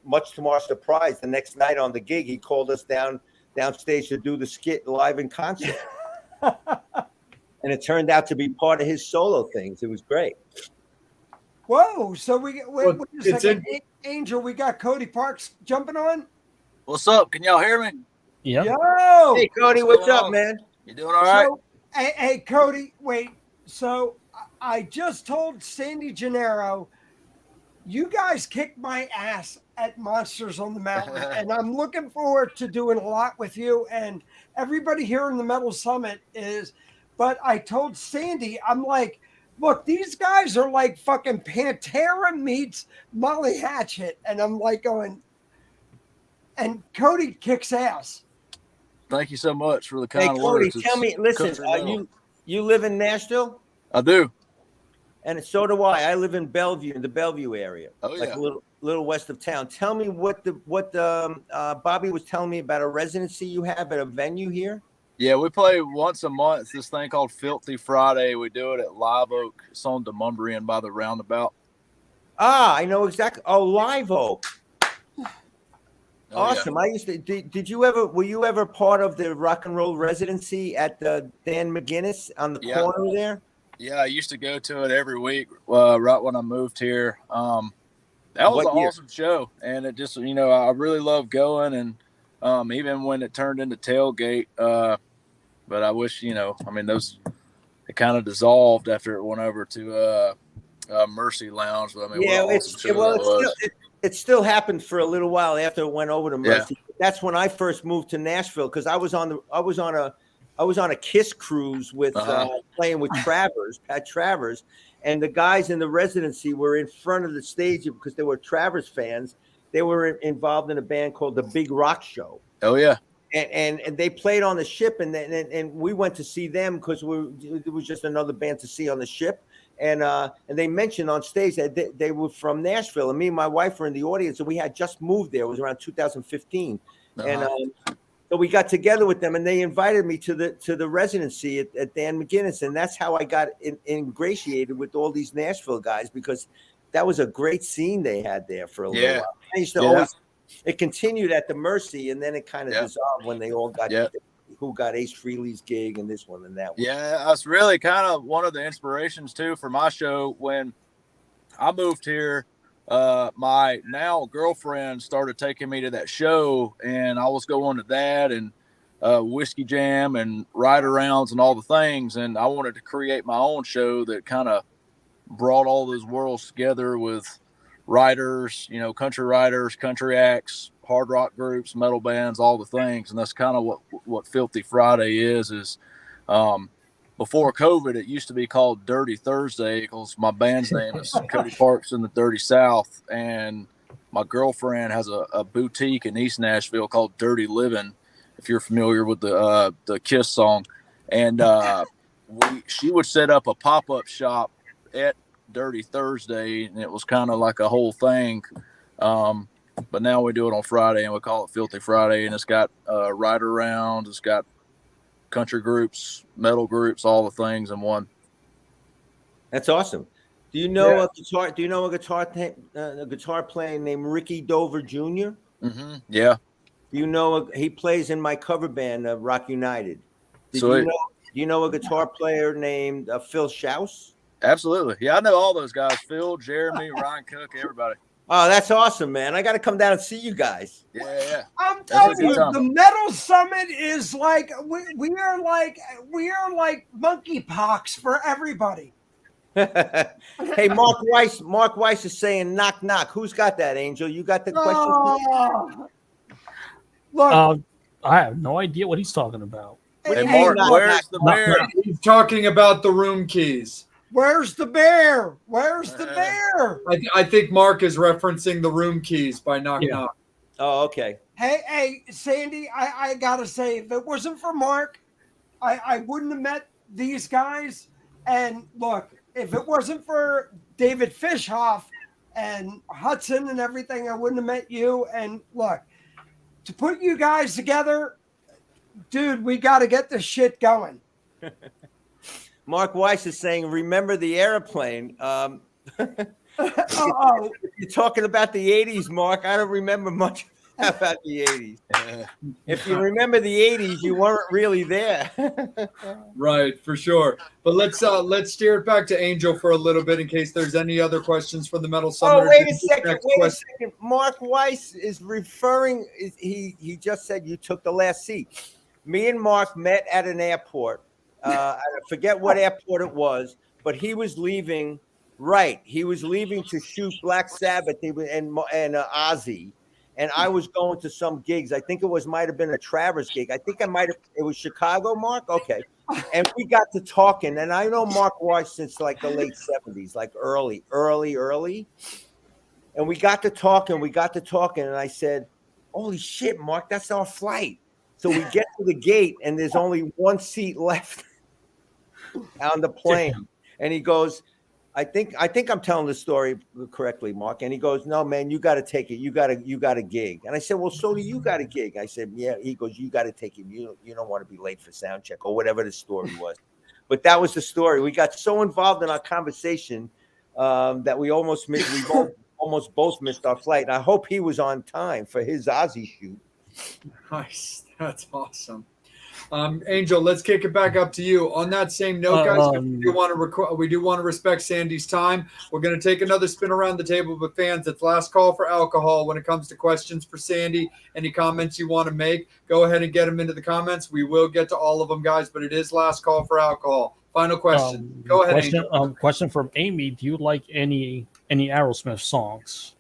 much to our surprise, the next night on the gig, he called us downstage to do the skit live in concert. And it turned out to be part of his solo things. It was great. Whoa! So wait a second, Angel. We got Cody Parks jumping on. What's up? Can y'all hear me? Yeah. Yo! Hey, Cody, what's up, man? You doing all right? So, hey, Cody, wait. So I just told Sandygennaro, you guys kicked my ass at Monsters on the Mountain, and I'm looking forward to doing a lot with you and everybody here in the Metal Summit is. But I told Sandy, I'm like, look, these guys are like fucking Pantera meets Molly Hatchet, and I'm like going, and Cody kicks ass. Thank you so much for the kind Hey, Cody, words. tell me, listen, you live in Nashville? I do. And so do I. I live in Bellevue, in the Bellevue area, Oh, like yeah. a little west of town. Tell me what Bobby was telling me about a residency you have at a venue here. Yeah, we play once a month. This thing called Filthy Friday. We do it at Live Oak. It's on Demumbrian by the roundabout. Ah, I know exactly. Oh, Live Oak. Oh, Awesome. yeah. I used to. Were you ever part of the rock and roll residency at the Dan McGinnis on the corner there? Yeah, I used to go to it every week right when I moved here. That was an awesome show, and it just, I really love going, and even when it turned into Tailgate, but I wish, those, it kind of dissolved after it went over to Mercy Lounge. But, it still happened for a little while after it went over to Mercy. Yeah. That's when I first moved to Nashville, because I was on a Kiss cruise with playing with Pat Travers, and the guys in the residency were in front of the stage because they were Travers fans. They were involved in a band called the Big Rock Show. Oh yeah, and they played on the ship, and we went to see them because it was just another band to see on the ship. and they mentioned on stage that they were from Nashville, and me and my wife were in the audience, and we had just moved there. It was around 2015, and so we got together with them, and they invited me to the residency at Dan McGuinness, and that's how I got ingratiated with all these Nashville guys, because that was a great scene they had there for a little while. I used to always. It continued at the Mercy, and then it kind of dissolved when they all got who got Ace Frehley's gig and this one and that one. Yeah, that's really kind of one of the inspirations too for my show. When I moved here, my now girlfriend started taking me to that show, and I was going to that and Whiskey Jam and ride arounds and all the things, and I wanted to create my own show that kind of brought all those worlds together with writers, country acts, hard rock groups, metal bands, all the things. And that's kind of what Filthy Friday is before COVID, it used to be called Dirty Thursday because my band's name is Cody Parks in the Dirty South. And my girlfriend has a boutique in East Nashville called Dirty Living, if you're familiar with the Kiss song. And she would set up a pop-up shop at Dirty Thursday, and it was kind of like a whole thing. But now we do it on Friday, and we call it Filthy Friday, and it's got ride around, it's got country groups, metal groups, all the things in one. That's awesome. Do you know a guitar? Do you know a guitar player named Ricky Dover Jr.? Mm-hmm. Yeah. Do you know he plays in my cover band, Rock United? Do you know a guitar player named Phil Schaus? Absolutely. Yeah, I know all those guys. Phil, Jeremy, Ryan Cook, everybody. Oh, that's awesome, man. I got to come down and see you guys. Yeah. I'm telling you, the Metal Summit is like we are like monkeypox for everybody. Hey, Mark Weiss is saying knock knock. Who's got that, Angel? You got the question? Look, I have no idea what he's talking about. Hey, Mark, where's the bear? He's talking about the room keys. Where's the bear? Where's the bear? I think Mark is referencing the room keys by Knock Knock. Oh, okay. Hey, Sandy, I gotta say, if it wasn't for Mark, I wouldn't have met these guys. And look, if it wasn't for David Fishhoff and Hudson and everything, I wouldn't have met you. And look, to put you guys together, dude, we got to get this shit going. Mark Weiss is saying, remember the airplane. You're talking about the 80s, Mark. I don't remember much about the 80s. If you remember the 80s, you weren't really there. Right, for sure. But let's steer it back to Angel for a little bit in case there's any other questions from the Metal Summit. Oh, wait a second. Mark Weiss is referring, he just said you took the last seat. Me and Mark met at an airport. I forget what airport it was, but he was leaving. Right, he was leaving to shoot Black Sabbath and Ozzy, and I was going to some gigs. I think it might have been a Travers gig. I think it was Chicago, Mark. Okay, and we got to talking, and I know Mark Weiss since like the late 70s, like early, and we got to talking, and I said, "Holy shit, Mark, that's our flight." So we get to the gate, and there's only one seat left on the plane. And he goes, I think I'm telling the story correctly, Mark. And he goes, "No, man, you got to take it. You got a gig." And I said, "Well, so do you got a gig?" I said, "Yeah." He goes, "You got to take it. You don't want to be late for sound check," or whatever the story was. But that was the story. We got so involved in our conversation that we almost both missed our flight. And I hope he was on time for his Ozzy shoot. Nice. That's awesome. Angel, let's kick it back up to you. On that same note, guys, we do want to respect Sandy's time. We're going to take another spin around the table with fans. It's last call for alcohol when it comes to questions for Sandy. Any comments you want to make, go ahead and get them into the comments. We will get to all of them, guys, but it is last call for alcohol. Final question. Go ahead, Angel. Question from Amy. Do you like any Aerosmith songs?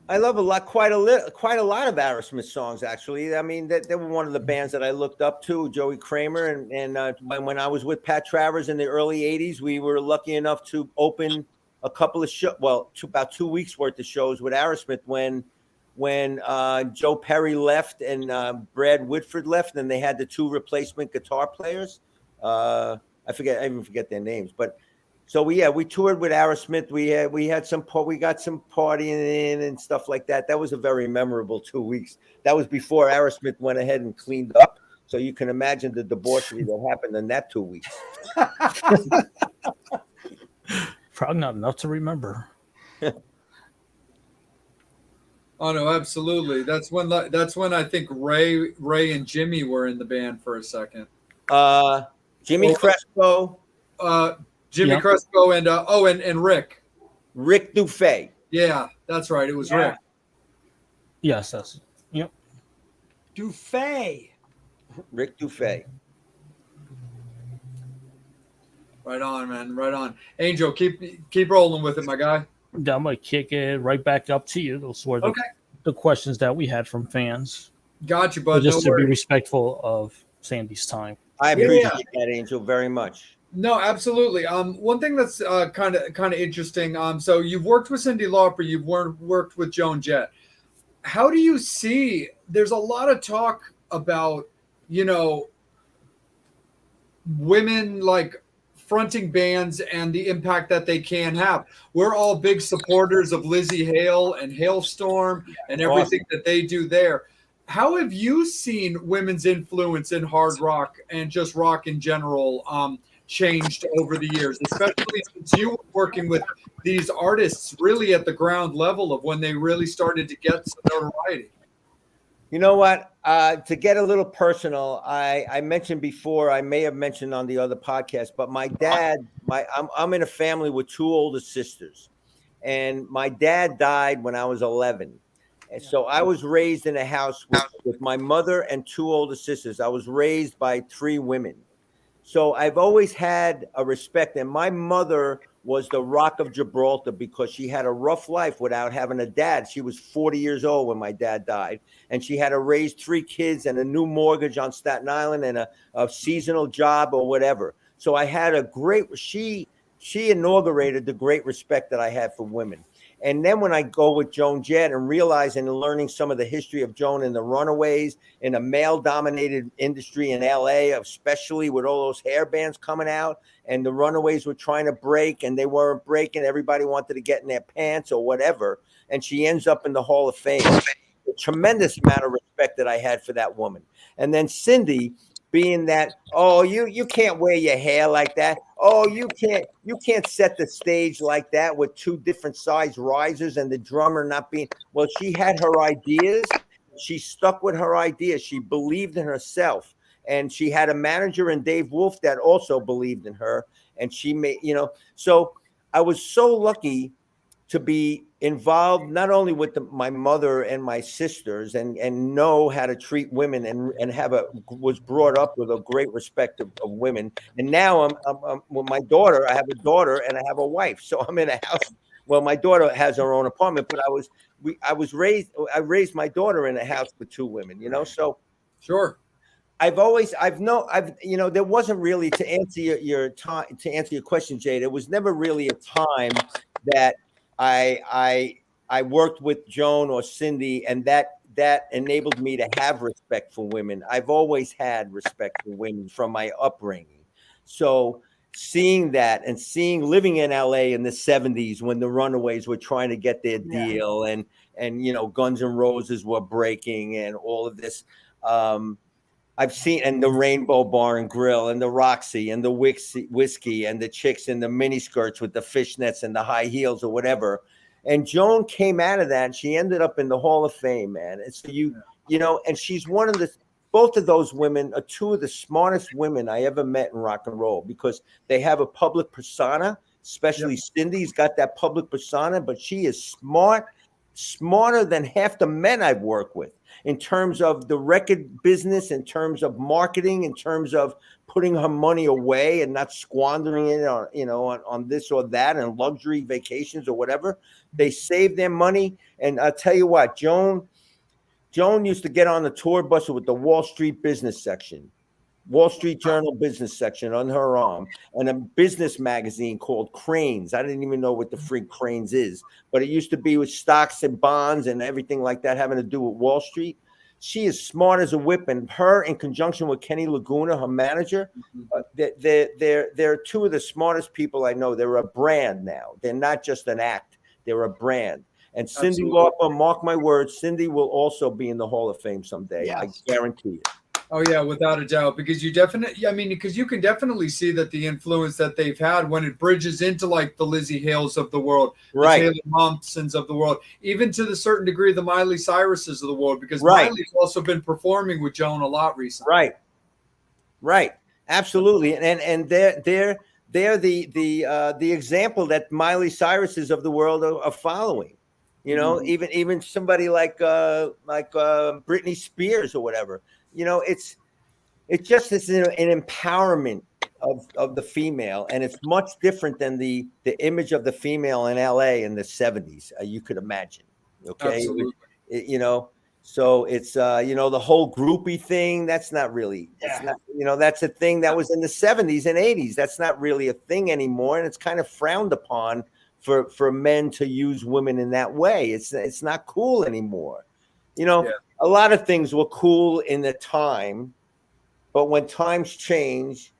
I love quite a lot of Aerosmith songs, actually. I mean, they were one of the bands that I looked up to, Joey Kramer. And when I was with Pat Travers in the early 80s, we were lucky enough to open a couple of shows, about 2 weeks worth of shows with Aerosmith when Joe Perry left and Brad Whitford left, and they had the two replacement guitar players. I even forget their names, but So we toured with Aerosmith. We got some partying in and stuff like that. That was a very memorable 2 weeks. That was before Aerosmith went ahead and cleaned up. So you can imagine the debauchery that happened in that 2 weeks. Probably not enough to remember. Oh no, absolutely. That's when I think Ray and Jimmy were in the band for a second. Jimmy Crespo. Jimmy Yeah. Crespo and Rick. Rick Dufay. Yeah, that's right. It was Rick. Yes, that's yep. Dufay. Rick Dufay. Right on, man. Right on. Angel, keep rolling with it, my guy. I'm gonna kick it right back up to you. Those were the questions that we had from fans. Got you, bud. Just No to be worries. respectful of Sandy's time. I appreciate that, Angel, very much. No, absolutely. One thing that's kind of interesting. So you've worked with Cyndi Lauper, you've worked with Joan Jett. How do you see? There's a lot of talk about, women like fronting bands and the impact that they can have. We're all big supporters of Lizzie Hale and Hailstorm and everything that they do there. How have you seen women's influence in hard rock and just rock in general changed over the years, especially since you were working with these artists really at the ground level of when they really started to get some notoriety? You know what? To get a little personal, I mentioned before, I may have mentioned on the other podcast, but my dad, I'm in a family with two older sisters, and my dad died when I was 11. And so I was raised in a house with my mother and two older sisters. I was raised by three women. So I've always had a respect. And my mother was the Rock of Gibraltar because she had a rough life without having a dad. She was 40 years old when my dad died. And she had to raise three kids and a new mortgage on Staten Island and a seasonal job or whatever. So I had a great, she inaugurated the great respect that I had for women. And then when I go with Joan Jett and realizing and learning some of the history of Joan and the Runaways in a male-dominated industry in LA, especially with all those hair bands coming out, and the Runaways were trying to break and they weren't breaking. Everybody wanted to get in their pants or whatever. And she ends up in the Hall of Fame. A tremendous amount of respect that I had for that woman. And then Cyndi, being that, oh, you can't wear your hair like that. Oh, you can't set the stage like that with two different size risers and the drummer not being, well, she had her ideas. She stuck with her ideas. She believed in herself. And she had a manager in Dave Wolf that also believed in her. And she made, so I was so lucky to be involved not only with my mother and my sisters and know how to treat women and was brought up with a great respect of women. And now I'm with my daughter. I have a daughter and I have a wife. So I'm in a house. Well, my daughter has her own apartment, but I raised my daughter in a house with two women, so. Sure. There wasn't really, to answer your question, Jay, there was never really a time that I worked with Joan or Cyndi, and that enabled me to have respect for women. I've always had respect for women from my upbringing. So seeing that and living in LA in the 70s when the Runaways were trying to get their deal and Guns N' Roses were breaking and all of this, I've seen, and the Rainbow Bar and Grill and the Roxy and the whiskey and the chicks in the mini skirts with the fishnets and the high heels or whatever. And Joan came out of that and she ended up in the Hall of Fame, man. And so and she's both of those women are two of the smartest women I ever met in rock and roll because they have a public persona, especially Cyndi's got that public persona, but she is smarter than half the men I've worked with. In terms of the record business, in terms of marketing, in terms of putting her money away and not squandering it on, on this or that and luxury vacations or whatever. They save their money. And I'll tell you what, Joan used to get on the tour bus with the Wall Street business section, Wall Street Journal business section on her arm, and a business magazine called Cranes. I didn't even know what the freak Cranes is, but it used to be with stocks and bonds and everything like that having to do with Wall Street. she is smart as a whip, and her in conjunction with Kenny Laguna, her manager, they're two of the smartest people I know. They're a brand now. They're not just an act. They're a brand. And Cyndi Lauper, mark my words, Cyndi will also be in the Hall of Fame someday. Yes. I guarantee it. Oh yeah, without a doubt, because you definitely, I mean, because you can definitely see that the influence that they've had when it bridges into like the Lizzie Hales of the world, right, the Taylor Momsons of the world, even to the certain degree the Miley Cyruses of the world, because Miley's also been performing with Joan a lot recently. Right, absolutely, and they're the example that Miley Cyruses of the world are following. You know, even somebody like Britney Spears or whatever. You know, it just is an empowerment of the female, and it's much different than the image of the female in LA in the 70s. You could imagine. Okay. Absolutely. You know, so it's you know, the whole groupie thing, that's not really, that's not, you know, that's a thing that was in the 70s and 80s. That's not really a thing anymore, and it's kind of frowned upon for men to use women in that way. It's not cool anymore. You know, a lot of things were cool in the time, but when times change,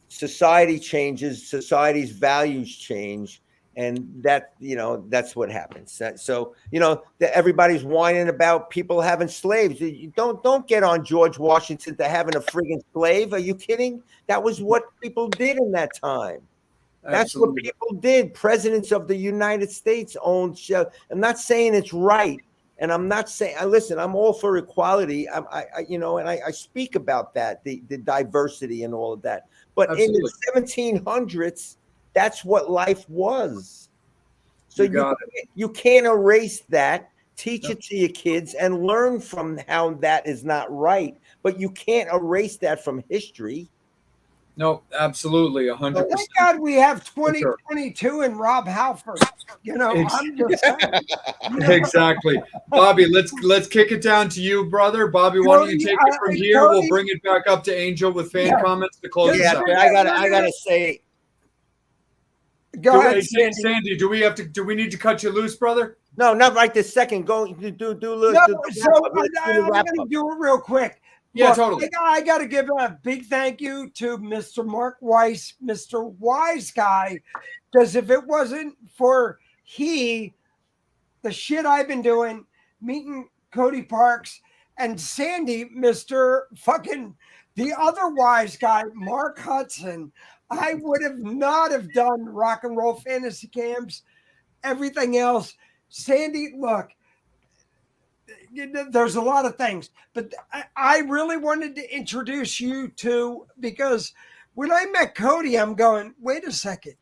society changes, society's values change, and that, you know, that's what happens. So, you know, everybody's whining about people having slaves. You don't get on George Washington to having a friggin' slave. Are you kidding? That was what people did in that time. That's what people did. Presidents of the United States owned. I'm not saying it's right. And I'm not saying, listen, I'm all for equality. You know, and I speak about that, the diversity and all of that. But in the 1700s, that's what life was. So you can't erase that. Teach it to your kids and learn from how that is not right. But you can't erase that from history. No, absolutely, 100%. Thank God we have 2022 and Rob Halford. You know, I'm just saying. Exactly, Bobby. Let's kick it down to you, brother. Bobby, why don't you take it from here? We'll bring it back up to Angel with fan comments to close this out. I gotta say. Go ahead, Sandy. Do we need to cut you loose, brother? No, not right this second. Go do. I'm going to do it real quick. Yeah, look, totally. I got to give a big thank you to Mr. Mark Weiss, Mr. Wise Guy, because if it wasn't for the shit I've been doing, meeting Cody Parks and Sandy, Mr. fucking the other wise guy, Mark Hudson, I would have not have done rock and roll fantasy camps, everything else. Sandy, look, there's a lot of things, but I really wanted to introduce you to, because when I met Cody, I'm going, wait a second,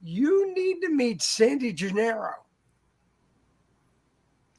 you need to meet Sandygennaro.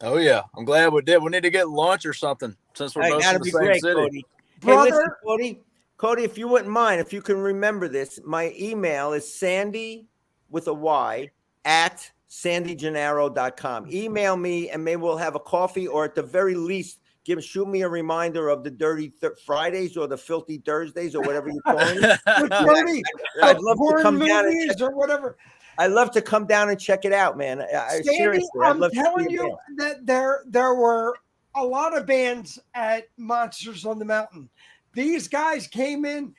Oh yeah, I'm glad we did. We need to get lunch or something since we're both in the same city. Cody. Brother, hey, listen, Cody, if you wouldn't mind, if you can remember this, my email is Sandy with a Y at sandygennaro.com. Email me and maybe we'll have a coffee, or at the very least, shoot me a reminder of the Dirty Fridays or the Filthy Thursdays or whatever you call it. I'd love to come down or whatever. I'd love to come down and check it out, man. Seriously, I'm telling you that there were a lot of bands at Monsters on the Mountain. These guys came in,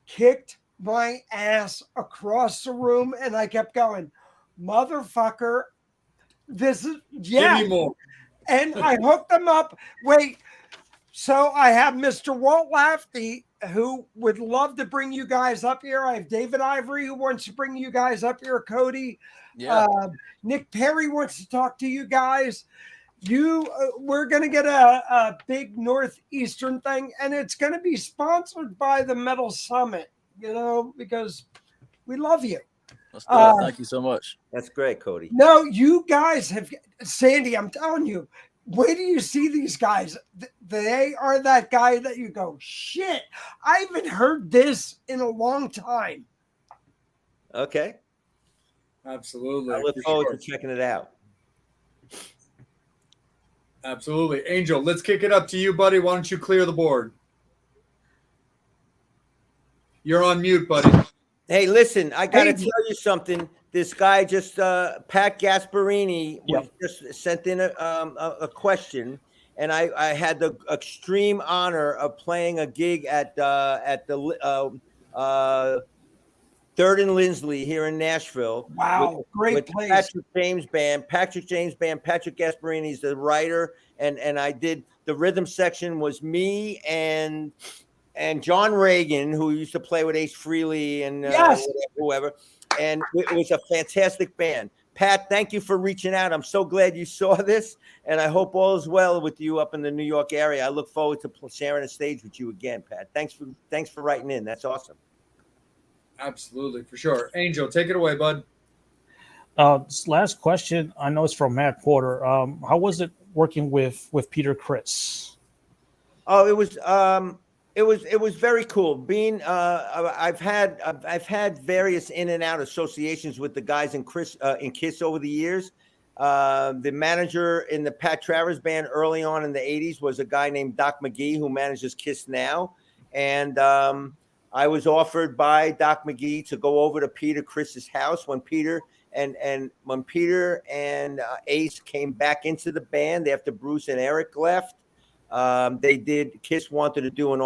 kicked my ass across the room, and I kept going, motherfucker, this is and I hooked them up. Wait, so I have Mr. Walt Lafty, who would love to bring you guys up here. I have David Ivory, who wants to bring you guys up here. Cody, Nick Perry wants to talk to you guys. We're going to get a big Northeastern thing, and it's going to be sponsored by the Metal Summit, you know, because we love you. Thank you so much. That's great, Cody. No, you guys have, Sandy, I'm telling you, wait till you see these guys. They are that guy that you go, shit, I haven't heard this in a long time. Okay. Absolutely. I look forward to checking it out. Absolutely. Angel, let's kick it up to you, buddy. Why don't you clear the board? You're on mute, buddy. Hey, listen, I got to tell you something. This guy just, Pat Gasparini, just sent in a question. and I had the extreme honor of playing a gig at the Third and Lindsley here in Nashville. Wow, great place. Patrick James Band. Patrick Gasparini's the writer, and I did the rhythm section was me and John Reagan, who used to play with Ace Frehley and whoever. And it was a fantastic band. Pat, thank you for reaching out. I'm so glad you saw this, and I hope all is well with you up in the New York area. I look forward to sharing a stage with you again, Pat. Thanks for writing in. That's awesome. Absolutely, for sure. Angel, take it away, bud. This last question, I know it's from Matt Porter. How was it working with Peter Criss? Oh, it was very cool. Being I've had various in and out associations with the guys in Kiss over the years. The manager in the Pat Travers band early on in the 80s was a guy named Doc McGee, who manages Kiss now. And I was offered by Doc McGee to go over to Peter Criss's house when Peter and Ace came back into the band after Bruce and Eric left. Kiss wanted to do an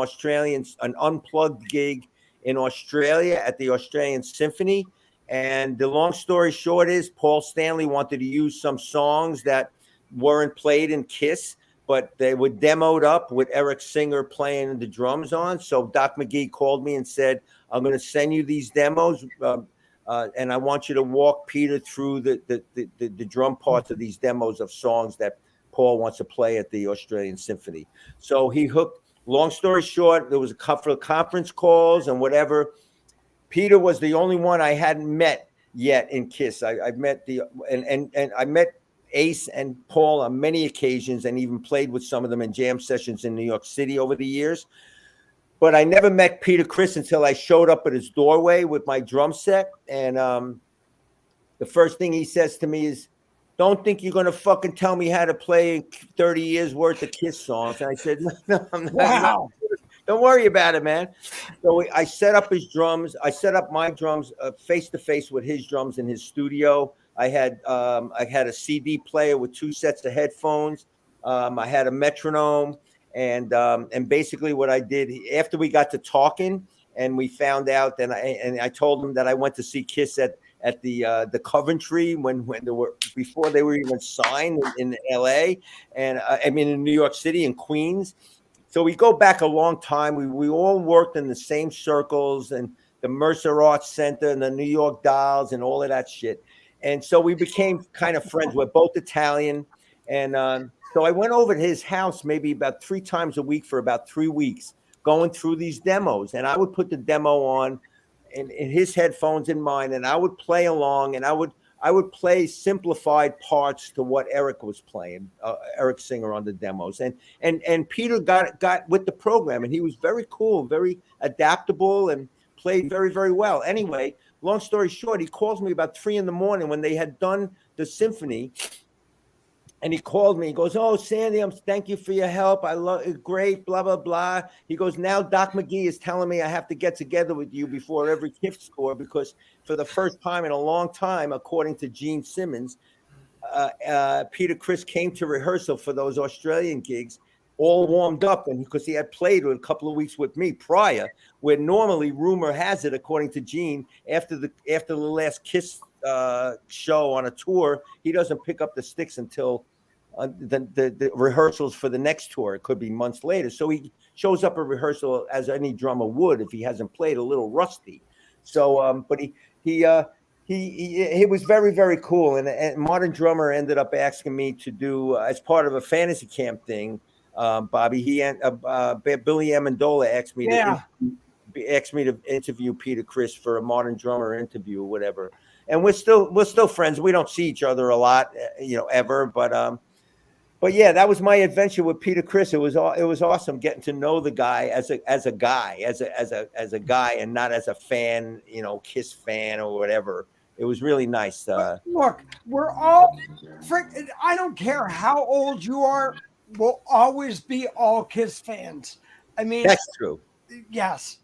unplugged gig in Australia at the Australian Symphony. And the long story short is Paul Stanley wanted to use some songs that weren't played in Kiss, but they were demoed up with Eric Singer playing the drums on. So Doc McGee called me and said, I'm going to send you these demos, and I want you to walk Peter through the drum parts of these demos of songs that Paul wants to play at the Australian Symphony. So he hooked, long story short, there was a couple of conference calls and whatever. Peter was the only one I hadn't met yet in Kiss. I met I met Ace and Paul on many occasions and even played with some of them in jam sessions in New York City over the years. But I never met Peter Criss until I showed up at his doorway with my drum set. And the first thing he says to me is, don't think you're going to fucking tell me how to play 30 years worth of Kiss songs. And I said, no, I'm not. Wow. Don't worry about it, man. So I set up his drums. I set up my drums face to face with his drums in his studio. I had a CD player with 2 sets of headphones. I had a metronome, and basically what I did after we got to talking and we found out, and I told him that I went to see Kiss at the Coventry when they were before they were even signed in LA, and in New York City and Queens. So we go back a long time. We all worked in the same circles and the Mercer Arts Center and the New York Dolls and all of that shit. And so we became kind of friends. We're both Italian. And so I went over to his house maybe about 3 times a week for about 3 weeks, going through these demos. And I would put the demo on in his headphones in mine, and I would play along, and I would play simplified parts to what Eric was playing, Eric Singer on the demos. And Peter got with the program, and he was very cool, very adaptable, and played very, very well. Anyway, long story short, he calls me about 3 a.m. when they had done the symphony. And he called me. He goes, "Oh, Sandy, thank you for your help. I love it. Great, blah, blah, blah." He goes, "Now Doc McGee is telling me I have to get together with you before every Kiss score, because for the first time in a long time, according to Gene Simmons, Peter Criss came to rehearsal for those Australian gigs all warmed up, and because he had played a couple of weeks with me prior, where normally rumor has it, according to Gene, after the last Kiss show on a tour, he doesn't pick up the sticks until the rehearsals for the next tour. It could be months later. So he shows up at rehearsal as any drummer would if he hasn't played, a little rusty. So, but he was very, very cool. And Modern Drummer ended up asking me to do, as part of a fantasy camp thing, Bobby, Billy Amendola asked me to interview Peter Criss for a Modern Drummer interview or whatever. And we're still friends. We don't see each other a lot, ever. But yeah, that was my adventure with Peter Criss. It was awesome getting to know the guy as a guy, and not as a fan, Kiss fan or whatever. It was really nice. Look, we're all I don't care how old you are. We'll always be all Kiss fans. I mean, that's true. Yes,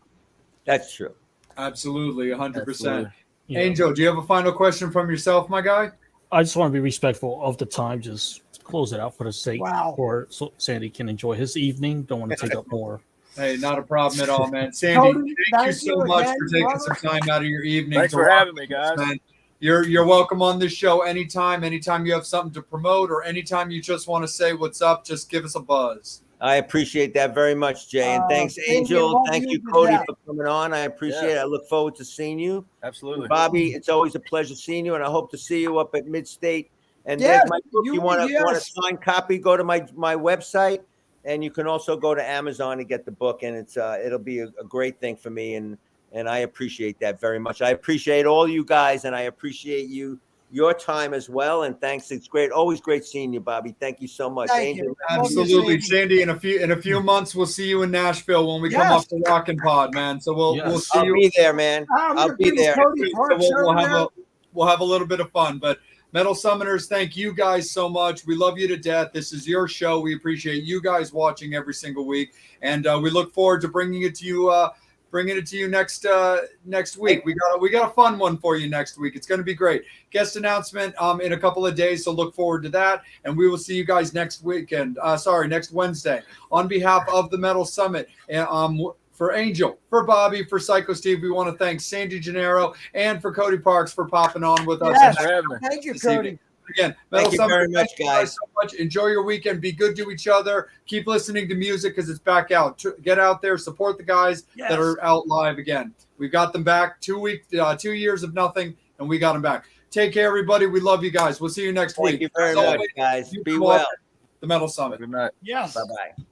that's true. Absolutely, 100%. Absolutely. Yeah. Angel, do you have a final question from yourself, my guy? I just want to be respectful of the time. Just close it out for the sake, Wow. or so Sandy can enjoy his evening. Don't want to take up more. Hey, not a problem at all, man. Sandy, Cody, thank you thank so you much again, for taking brother. some time out of your evening. Thanks to for rock having me, with us, guys. man. You're welcome on this show anytime. Anytime you have something to promote or anytime you just want to say what's up, just give us a buzz. I appreciate that very much, Jay. And thanks, Sandy, Angel. love Thank you, to Cody, death. for coming on. I appreciate it. I look forward to seeing you. Absolutely. Bobby, it's always a pleasure seeing you, and I hope to see you up at Midstate. And Yes, there's my book. You want a yes. signed copy? Go to my website, and you can also go to Amazon to get the book. And it's it'll be a great thing for me, and I appreciate that very much. I appreciate all you guys, and I appreciate your time as well. And thanks. It's great. Always great seeing you, Bobby. Thank you so much. Thank Angel, you. Absolutely, Sandy. In a few months, we'll see you in Nashville when we come up to Rockin' Pod, man. So we'll Yes. see I'll you. be there, man. I'll be there. So we'll have a little bit of fun. But Metal Summoners, thank you guys so much. We love you to death. This is your show. We appreciate you guys watching every single week, and we look forward to bringing it to you next week. We got a fun one for you next week. It's going to be great. Guest announcement in a couple of days, so look forward to that. And we will see you guys next Wednesday. On behalf of the Metal Summit, for Angel, for Bobby, for Psycho Steve, we want to thank Cyndi Gennaro and for Cody Parks for popping on with us. Yes. Thanks for having me. Thank you, This Cody. evening. Again, Thank Metal you Summit, very much, thank you guys. so much. Enjoy your weekend. Be good to each other. Keep listening to music because it's back out. Get out there, support the guys that are out live again. We got them back 2 years of nothing, and we got them back. Take care, everybody. We love you guys. We'll see you next week. Thank you very As much, always, guys. you Be come well. on The Metal Summit. Good night. Yes. Bye-bye.